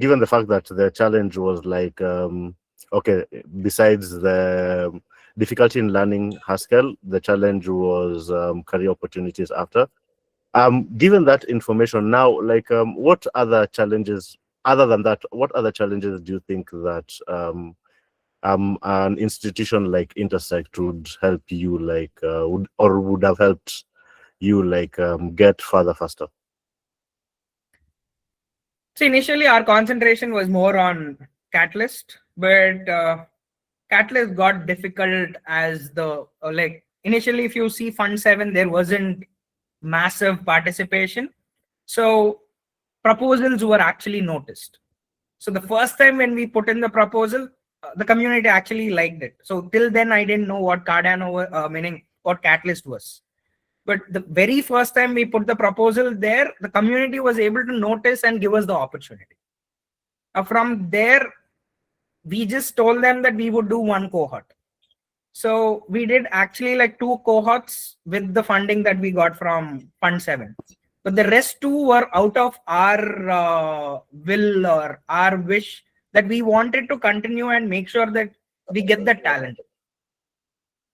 given the fact that the challenge was like okay, besides the difficulty in learning Haskell, the challenge was career opportunities after. Given that information now, like what other challenges other than that, what other challenges do you think that an institution like Intersect would help you, like would have helped you, like get further faster? So initially our concentration was more on Catalyst, but Catalyst got difficult as the like initially, if you see Fund 7, there wasn't massive participation. So proposals were actually noticed. So the first time when we put in the proposal, the community actually liked it. So till then, I didn't know what Cardano, meaning what Catalyst was. But the very first time we put the proposal there, the community was able to notice and give us the opportunity. From there, we just told them that we would do one cohort. So we did actually like 2 cohorts with the funding that we got from Fund 7. But the rest 2 were out of our will or our wish that we wanted to continue and make sure that we get the talent.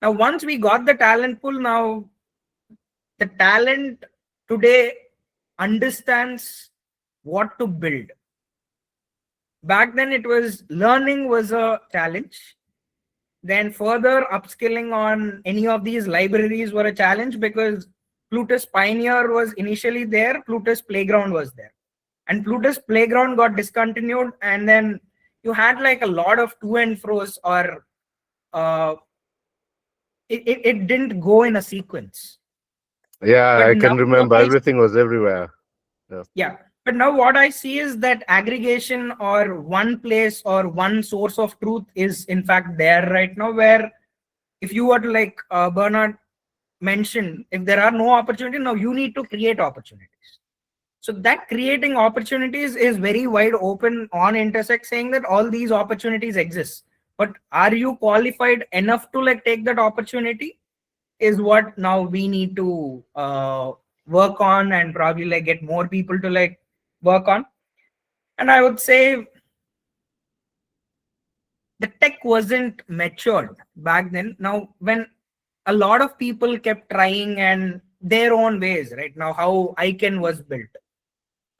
Now, once we got the talent pool, now the talent today understands what to build. Back then, it was learning was a challenge. Then further upskilling on any of these libraries were a challenge because Plutus Pioneer was initially there, Plutus Playground was there. And Plutus Playground got discontinued, and then you had like a lot of to and fro's, or it didn't go in a sequence. Yeah, But I can now remember what I- everything was everywhere. Yeah. But now what I see is that aggregation or one place or one source of truth is in fact there right now, where if you were to like Bernard mentioned, if there are no opportunities, now you need to create opportunities. So that creating opportunities is very wide open on Intersect, saying that all these opportunities exist. But are you qualified enough to like take that opportunity is what now we need to work on, and probably like get more people to like work on. And I would say the tech wasn't matured back then. Now, when a lot of people kept trying and their own ways, right? Now, how Icon was built,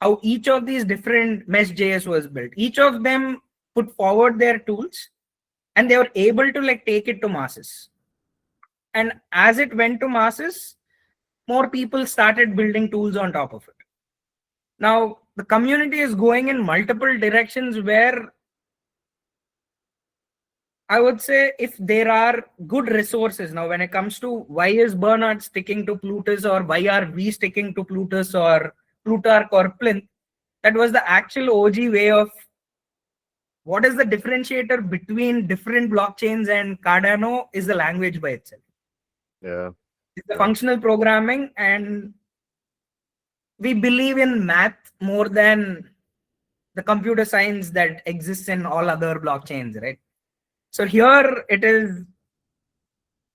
how each of these different Mesh.js was built, each of them put forward their tools and they were able to like take it to masses. And as it went to masses, more people started building tools on top of it. Now, the community is going in multiple directions where I would say if there are good resources, now when it comes to why is Bernard sticking to Plutus, or why are we sticking to Plutus or Plutarch or Plinth, that was the actual OG way of what is the differentiator between different blockchains, and Cardano is the language by itself. Yeah. It's the functional programming, and we believe in math more than the computer science that exists in all other blockchains, right? So here it is,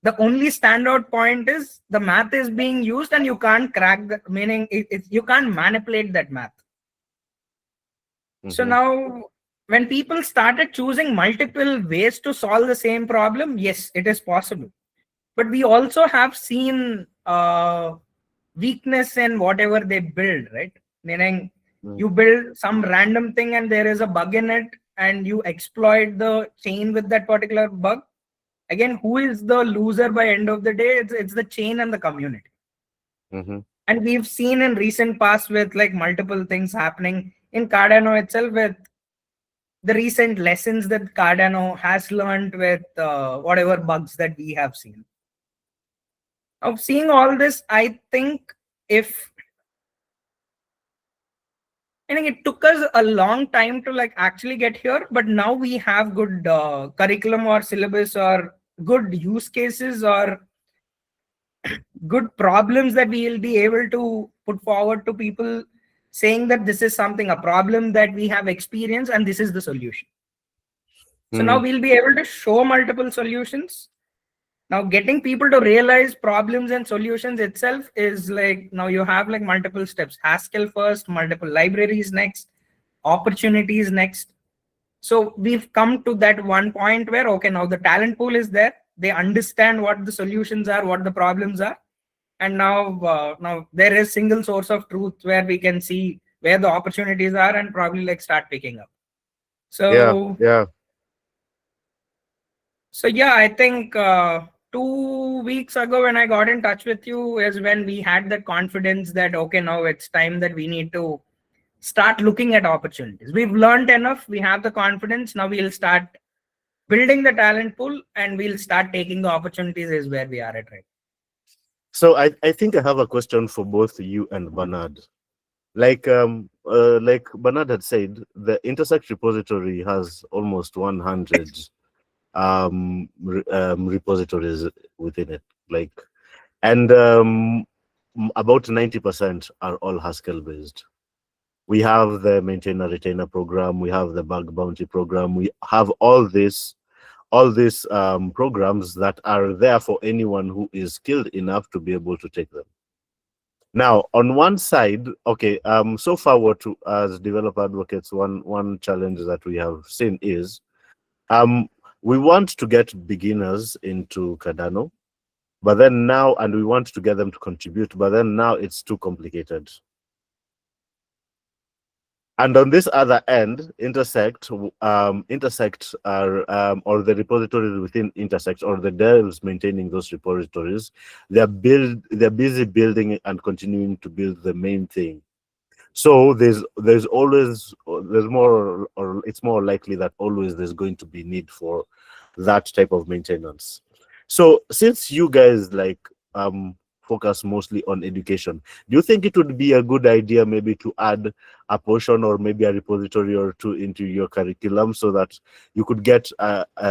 the only standout point is the math is being used and you can't crack that, meaning you can't manipulate that math. So now when people started choosing multiple ways to solve the same problem, yes, it is possible. But we also have seen weakness in whatever they build, right? Meaning you build some random thing and there is a bug in it, and you exploit the chain with that particular bug, again, who is the loser by end of the day? It's the chain and the community. Mhm. And we've seen in recent past with like multiple things happening in Cardano itself, with the recent lessons that Cardano has learned with whatever bugs that we have seen. Of seeing all this, I think it took us a long time to like actually get here, but now we have good curriculum or syllabus or good use cases or good problems that we will be able to put forward to people, saying that this is a problem that we have experienced and this is the solution. So now we'll be able to show multiple solutions. Now getting people to realize problems and solutions itself is like, now you have like multiple steps. Haskell first, multiple libraries next, opportunities next. So we've come to that one point where, okay, now the talent pool is there. They understand what the solutions are, what the problems are. And now there is single source of truth where we can see where the opportunities are and probably like start picking up. So Yeah. So yeah, I think 2 weeks ago when I got in touch with you is when we had that confidence that, okay, now it's time that we need to start looking at opportunities. We've learned enough. We have the confidence. Now we'll start building the talent pool and we'll start taking the opportunities is where we are at right. So I think I have a question for both you and Bernard. Like Bernard had said, the Intersect repository has almost 100 repositories within it, like, and about 90% are all Haskell based. We have the maintainer retainer program, we have the bug bounty program, we have all these programs that are there for anyone who is skilled enough to be able to take them. Now, on one side, okay, so far what as developer advocates, one challenge that we have seen is we want to get beginners into Cardano, but then now, and we want to get them to contribute, but then now it's too complicated. And on this other end, Intersect are, or the repositories within Intersect, or the devs maintaining those repositories, they're busy building and continuing to build the main thing. So there's more, or it's more likely that always there's going to be need for that type of maintenance. So since you guys like focus mostly on education, do you think it would be a good idea maybe to add a portion or maybe a repository or two into your curriculum so that you could get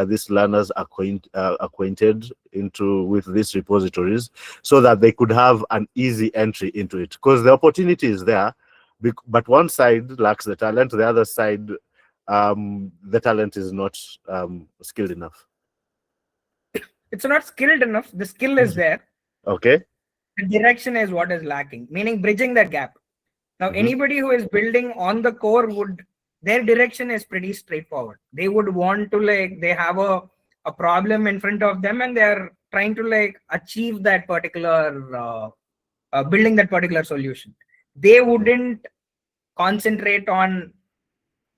these learners acquainted with these repositories so that they could have an easy entry into it? Because the opportunity is there, but one side lacks the talent, the other side, the talent is not skilled enough. It's not skilled enough. The skill is there. Okay. The direction is what is lacking, meaning bridging that gap. Now, anybody who is building on the core their direction is pretty straightforward. They would want to they have a problem in front of them and they're trying to achieve that particular, building that particular solution. They wouldn't concentrate on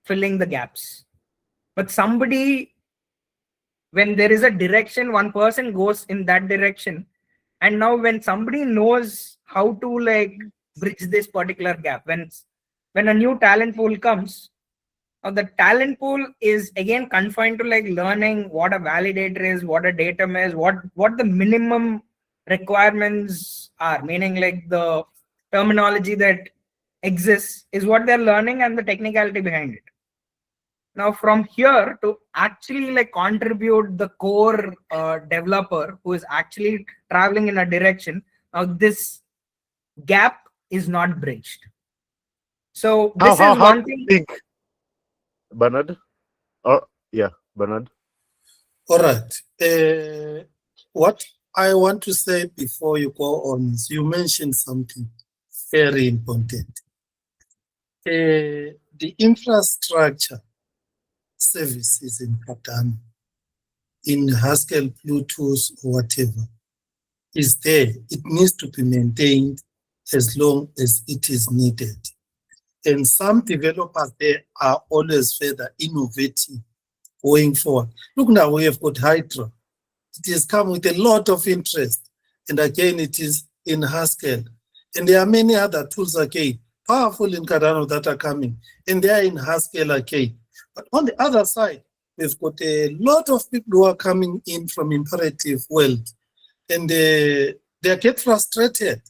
filling the gaps. But somebody, when there is a direction, one person goes in that direction. And now when somebody knows how to bridge this particular gap, when a new talent pool comes, the talent pool is again confined to learning what a validator is, what a datum is, what the minimum requirements are, meaning the terminology that exists is what they're learning and the technicality behind it. Now from here to actually contribute the core developer who is actually traveling in a direction, now this gap is not bridged. So this is one thing. Bernard? Bernard. All right. What I want to say before you go on is you mentioned something very important. The infrastructure services in Cardano, in Haskell, Bluetooth, or whatever, is there. It needs to be maintained as long as it is needed. And some developers there are always further innovating going forward. Look now, we have got Hydra. it has come with a lot of interest. And again, it is in Haskell. And there are many other tools again, powerful in Cardano that are coming. And they are in Haskell again. But on the other side, we've got a lot of people who are coming in from imperative world. And they get frustrated.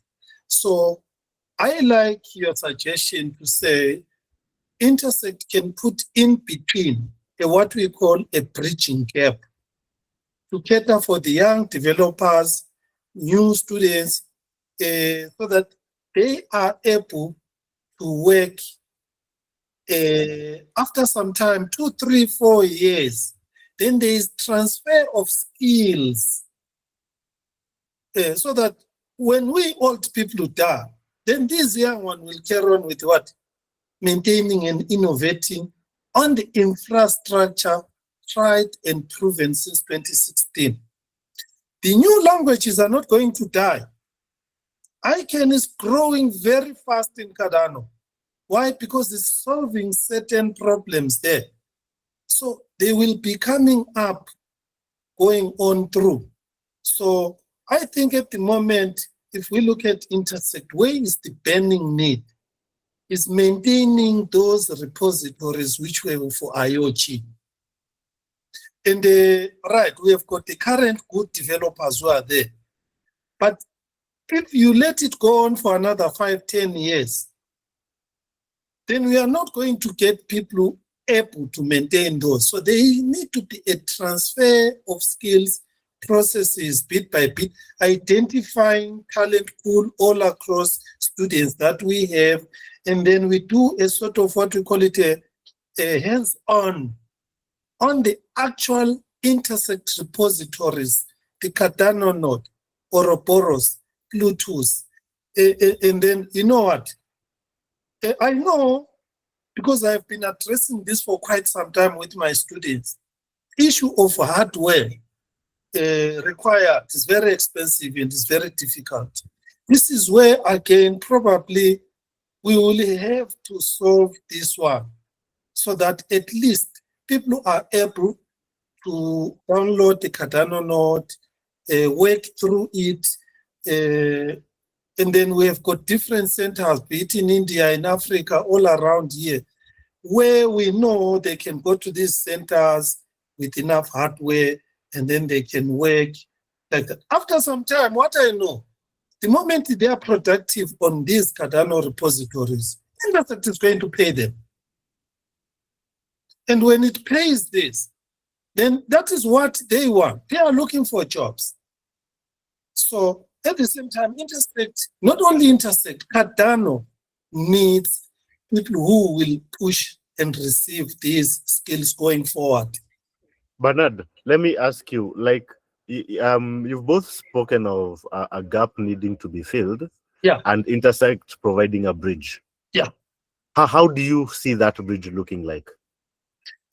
So I like your suggestion to say Intersect can put in between what we call a bridging gap to cater for the young developers, new students, so that they are able to work after some time, 2, 3, 4 years. Then there is transfer of skills so that when we old people die, then these young ones will carry on with what? Maintaining and innovating on the infrastructure tried and proven since 2016. The new languages are not going to die. ICANN is growing very fast in Cardano. Why? Because it's solving certain problems there. So they will be coming up, going on through. So I think at the moment, if we look at Intersect, where is the burning need? Is maintaining those repositories which were for IoT. And right, we have got the current good developers who are there. But if you let it go on for another 5, 10 years, then we are not going to get people able to maintain those. So there need to be a transfer of skills, processes bit by bit, identifying talent pool all across students that we have, and then we do a sort of what we call it a hands-on on the actual Intersect repositories, the Cardano node, Ouroboros, Bluetooth. And then, you know what? I know, because I've been addressing this for quite some time with my students, issue of hardware required is very expensive and is very difficult. This is where, again, probably we will have to solve this one so that at least people are able to download the Cardano node, work through it, and then we have got different centers, be it in India, in Africa, all around here, where we know they can go to these centers with enough hardware, and then they can work like that. After some time, what I know, the moment they are productive on these Cardano repositories, Intersect is going to pay them. And when it pays this, then that is what they want. They are looking for jobs. So at the same time, Intersect, not only Intersect, Cardano needs people who will push and receive these skills going forward. Bernard, let me ask you, like, you've both spoken of a gap needing to be filled, yeah, and Intersect providing a bridge. Yeah. How do you see that bridge looking like?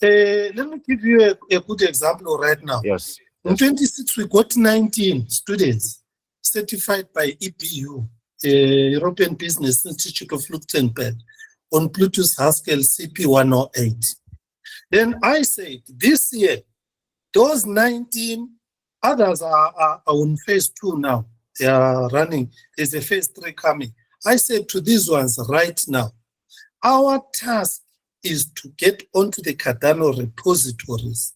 Let me give you a good example right now. Yes. In 26, we got 19 students certified by EBU, European Business Institute of Luxembourg, on Bluetooth Haskell CP108. Then I said, this year, those 19 others are on phase 2 now. They are running. There's a phase 3 coming. I said to these ones right now, our task is to get onto the Cardano repositories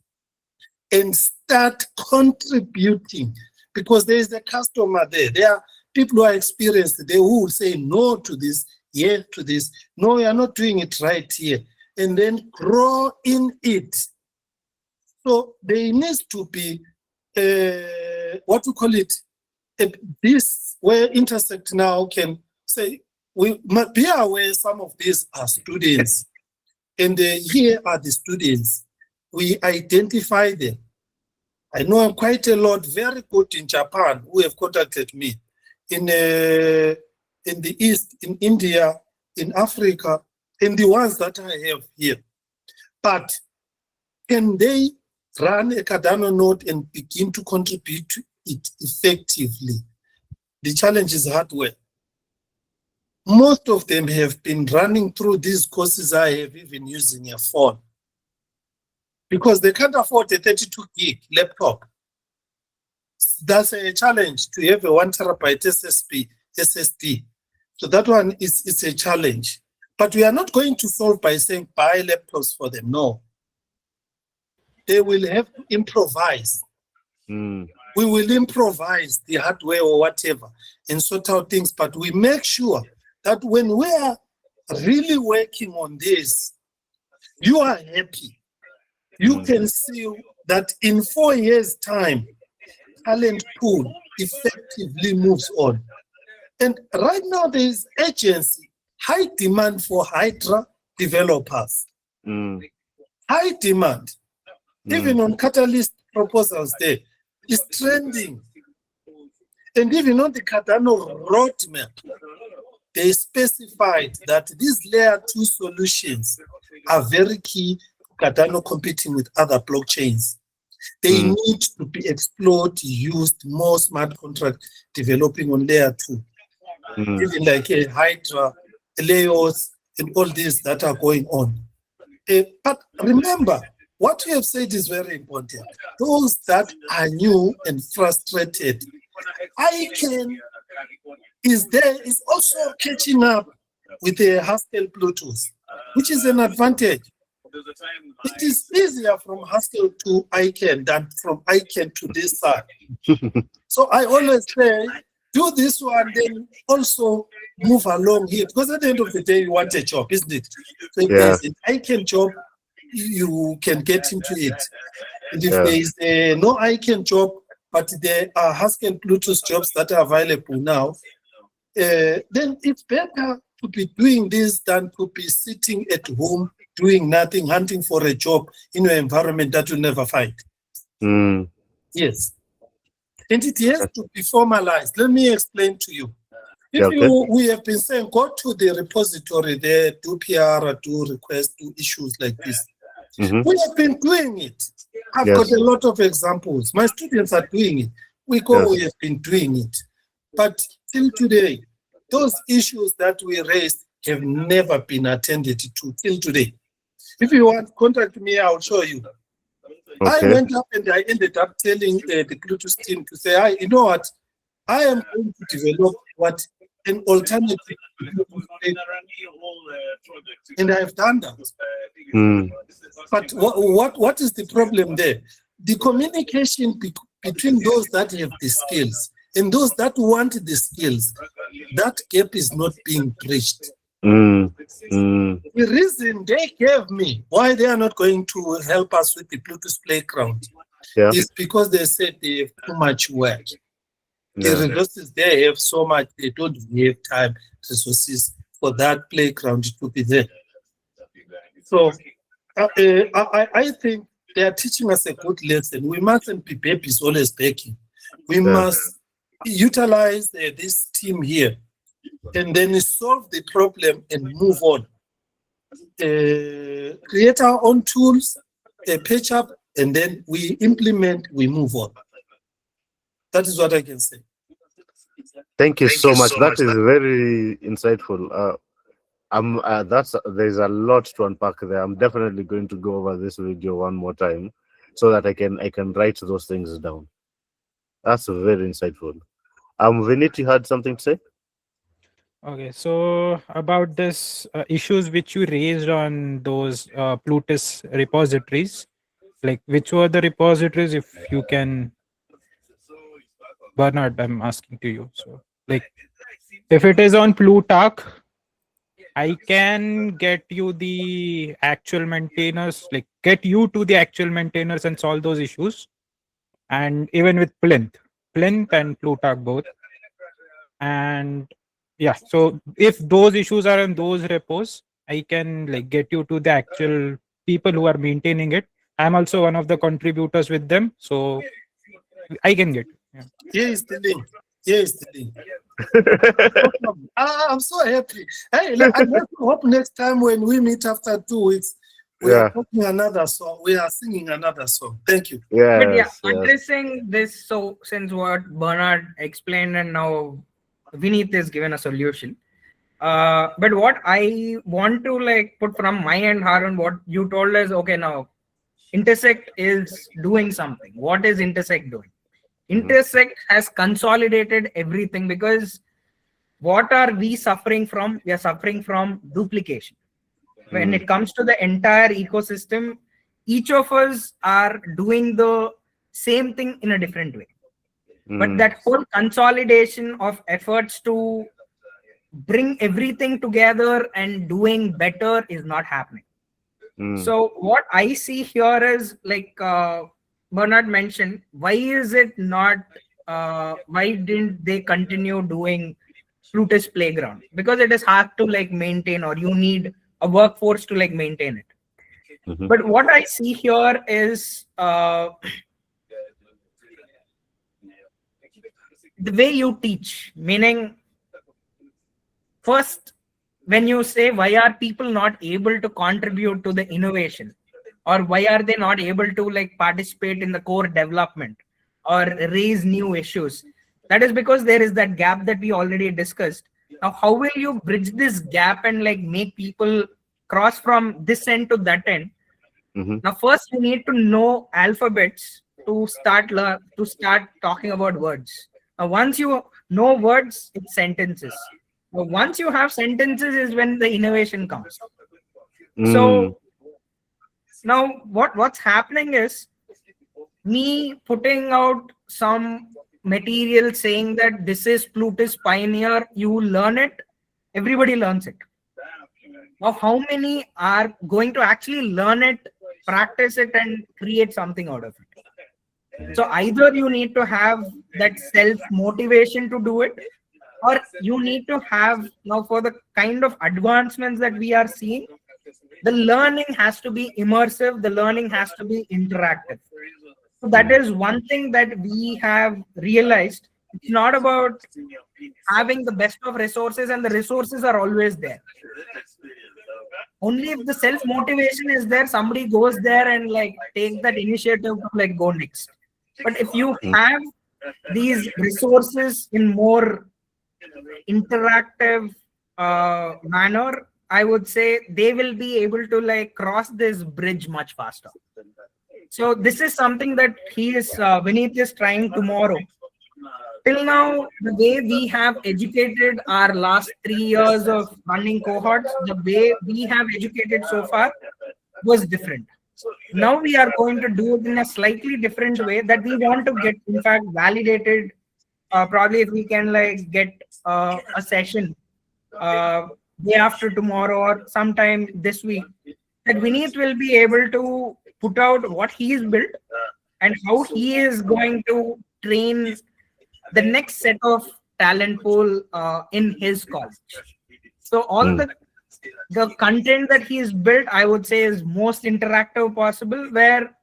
and start contributing, because there is a customer there. There are people who are experienced there who will say no to this, yes to this. No, you are not doing it right here. And then grow in it. So there needs to be what we call it, this where Intersect now can say, we must be aware some of these are students, and here are the students. We identify them. I know quite a lot, very good in Japan, who have contacted me, in the East, in India, in Africa, and the ones that I have here. But can they run a Cardano node and begin to contribute to it effectively? The challenge is hardware. Most of them have been running through these courses I have, even using a phone, because they can't afford a 32 gig laptop. that's a challenge to have a 1 terabyte SSD. So that one is a challenge. But we are not going to solve by saying buy laptops for them. No. They will have to improvise. Mm. We will improvise the hardware or whatever and sort out things. But we make sure that when we are really working on this, you are happy. You can see that in 4 years' time, talent pool effectively moves on. And right now there is urgency, high demand for Hydra developers. Mm. High demand. Even on Catalyst proposals there, is trending. And even on the Cardano roadmap, they specified that these layer 2 solutions are very key to Cardano competing with other blockchains. They need to be explored, used, more smart contract developing on layer 2. Even like a Hydra, Leos, and all these that are going on. But remember, what we have said is very important. Those that are new and frustrated, ICANN is also catching up with the Haskell Bluetooth, which is an advantage. It is easier from Haskell to ICANN than from ICANN to this side. So I always say, do this one, then also move along here. Because at the end of the day, you want a job, isn't it? So if there's an ICANN job, you can get into it. And if there is a no ICANN job, but there are Haskell Bluetooth jobs that are available now, then it's better to be doing this than to be sitting at home, doing nothing, hunting for a job in an environment that you'll never find. Yes. And it has to be formalized. Let me explain to you. If we have been saying, go to the repository there, do PR, do requests, do issues like this. We have been doing it. I've got a lot of examples. My students are doing it. We have been doing it. But till today, those issues that we raised have never been attended to till today. If you want to contact me, I'll show you. I went up and I ended up telling the Bluetooth team to say, you know what? I am going to develop what an alternative, and I've done that. But what is the problem there? The communication between those that have the skills and those that want the skills, that gap is not being bridged. The reason they gave me why they are not going to help us with the Bluetooth playground is because they said they have too much work. The resources they have so much, they don't have time, resources for that playground to be there. So I think they are teaching us a good lesson. We mustn't be babies always begging. We must utilize this team here and then solve the problem and move on. Create our own tools, patch up, and then we implement, we move on. That is what I can say. Thank you so much. That is very insightful. There's a lot to unpack there. I'm definitely going to go over this video one more time so that I can write those things down. That's very insightful. Vinit, you had something to say? Okay, so about this issues which you raised on those Plutus repositories, like which were the repositories, if you can, Bernard, I'm asking to you. So like if it is on Plutarch, I can get you the actual maintainers, like get you to the actual maintainers and solve those issues. And even with Plinth and Plutarch both. And yeah, so if those issues are in those repos, I can like get you to the actual people who are maintaining it. I'm also one of the contributors with them, so I can get it. Here is the link. Here is the link. I'm so happy. Hey, I hope next time when we meet after 2 weeks, we are talking another song. We are singing another song. Thank you. But addressing this, so since what Bernard explained and now Vinith is given a solution. But what I want to like put from my end, Harun, what you told us, okay, now Intersect is doing something. What is Intersect doing? Intersect has consolidated everything, because what are we suffering from? We are suffering from duplication. When it comes to the entire ecosystem, each of us are doing the same thing in a different way. But that whole consolidation of efforts to bring everything together and doing better is not happening. So what I see here is, like Bernard mentioned, why is it not, why didn't they continue doing Plutus Playground? Because it is hard to like maintain, or you need a workforce to like maintain it. But what I see here is the way you teach, meaning first, when you say why are people not able to contribute to the innovation, or why are they not able to like participate in the core development or raise new issues, that is because there is that gap that we already discussed. Now, how will you bridge this gap and like make people cross from this end to that end? Now, first you need to know alphabets to start talking about words. Now, once you know words, it's sentences. Now, once you have sentences is when the innovation comes. So now what's happening is me putting out some material saying that this is Plutus Pioneer, you learn it, everybody learns it. Now, how many are going to actually learn it, practice it, and create something out of it? So either you need to have that self-motivation to do it, or you need to have, now for the kind of advancements that we are seeing, the learning has to be immersive, the learning has to be interactive. So that is one thing that we have realized. It's not about having the best of resources, and the resources are always there. Only if the self-motivation is there, somebody goes there and like take that initiative to like go next. But if you have these resources in more interactive manner, I would say they will be able to like cross this bridge much faster. So this is something that Vineet is trying tomorrow. Till now, the way we have educated our last 3 years of running cohorts, the way we have educated so far was different. Now we are going to do it in a slightly different way that we want to get, in fact, validated. Probably if we can like get a session day after tomorrow or sometime this week, that Vineet will be able to put out what he's built and how he is going to train the next set of talent pool in his college. So all the content that he's built, I would say, is most interactive possible, where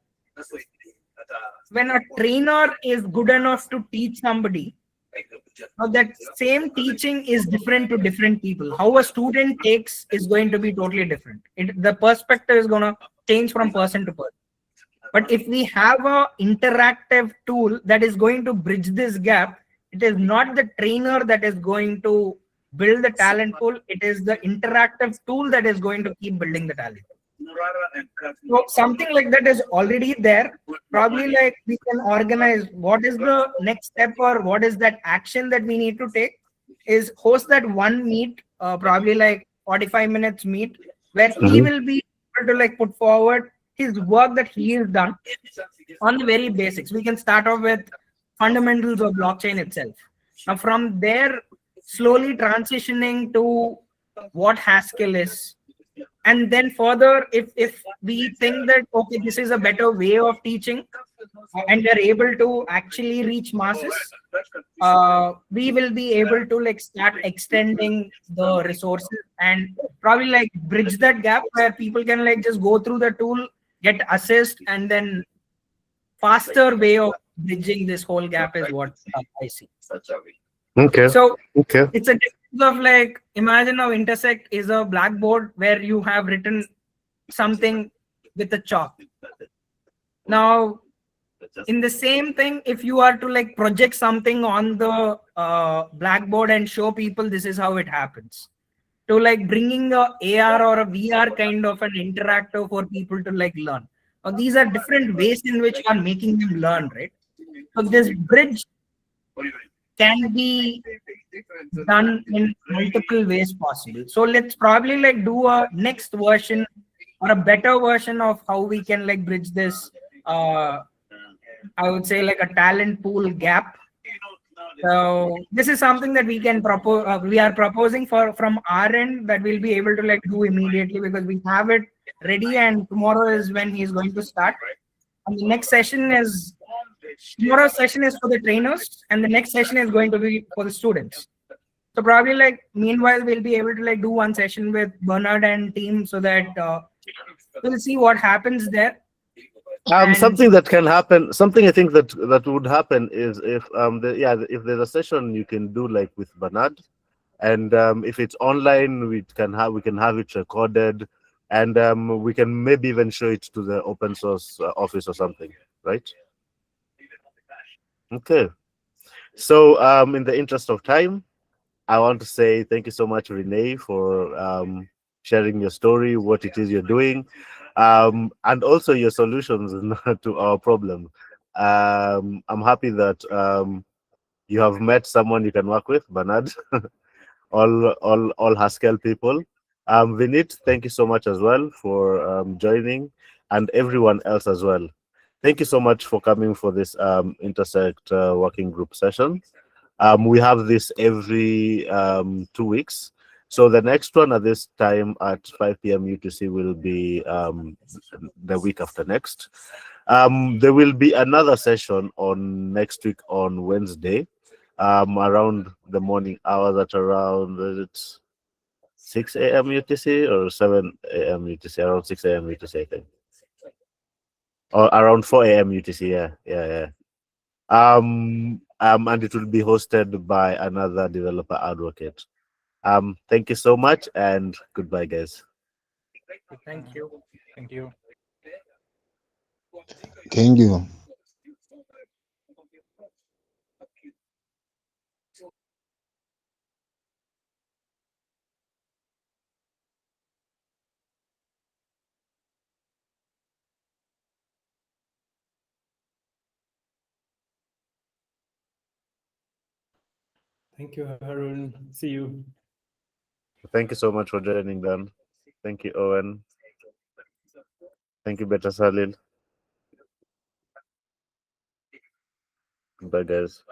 when a trainer is good enough to teach somebody, now that same teaching is different to different people. How a student takes is going to be totally different. The perspective is going to change from person to person. But if we have an interactive tool that is going to bridge this gap, it is not the trainer that is going to build the talent pool. It is the interactive tool that is going to keep building the talent. So something like that is already there. Probably like we can organize what is the next step or what is that action that we need to take, is host that one meet, probably like 45 minutes meet, where he will be able to like put forward his work that he has done on the very basics. We can start off with fundamentals of blockchain itself. Now from there, slowly transitioning to what Haskell is. And then further, if we think that, okay, this is a better way of teaching and we're able to actually reach masses, we will be able to like start extending the resources and probably like bridge that gap where people can like just go through the tool, get assist, and then faster way of bridging this whole gap is what I see. Okay. So okay. It's a difference of like, imagine how Intersect is a blackboard where you have written something with a chalk. Now, in the same thing, if you are to like project something on the blackboard and show people this is how it happens, to like bringing a AR or a VR kind of an interactive for people to like learn. Now, these are different ways in which you are making them learn, right? So this bridge can be done in multiple ways possible. So let's probably like do a next version or a better version of how we can like bridge this. I would say like a talent pool gap. So this is something that we can propose. We are proposing for from our end that we'll be able to like do immediately because we have it ready, and tomorrow is when he's going to start. And the next session is tomorrow's session is for the trainers, and the next session is going to be for the students. So probably like meanwhile we'll be able to like do one session with Bernard and team so that we'll see what happens there. And- Something that can happen, something I think that would happen is if if there's a session you can do like with Bernard, and if it's online we can have it recorded, and we can maybe even show it to the open source office or something, right? Okay, so in the interest of time, I want to say thank you so much, Renee, for sharing your story, what it is you're doing, and also your solutions to our problem. I'm happy that you have met someone you can work with, Bernard. all Haskell people. Vinit, thank you so much as well for joining, and everyone else as well. Thank you so much for coming for this Intersect working group session. We have this every 2 weeks. So the next one at this time at 5 p.m. UTC will be the week after next. There will be another session on next week on Wednesday, around the morning hours at around 6 a.m. UTC or 7 a.m. UTC, around 6 a.m. UTC, I think. Or around 4 a.m. UTC, yeah. And it will be hosted by another developer advocate. Thank you so much, and goodbye, guys. Thank you. Thank you. Thank you. Thank you, Harun. See you. Thank you so much for joining, Dan. Thank you, Owen. Thank you, Beta Salil. Bye, guys.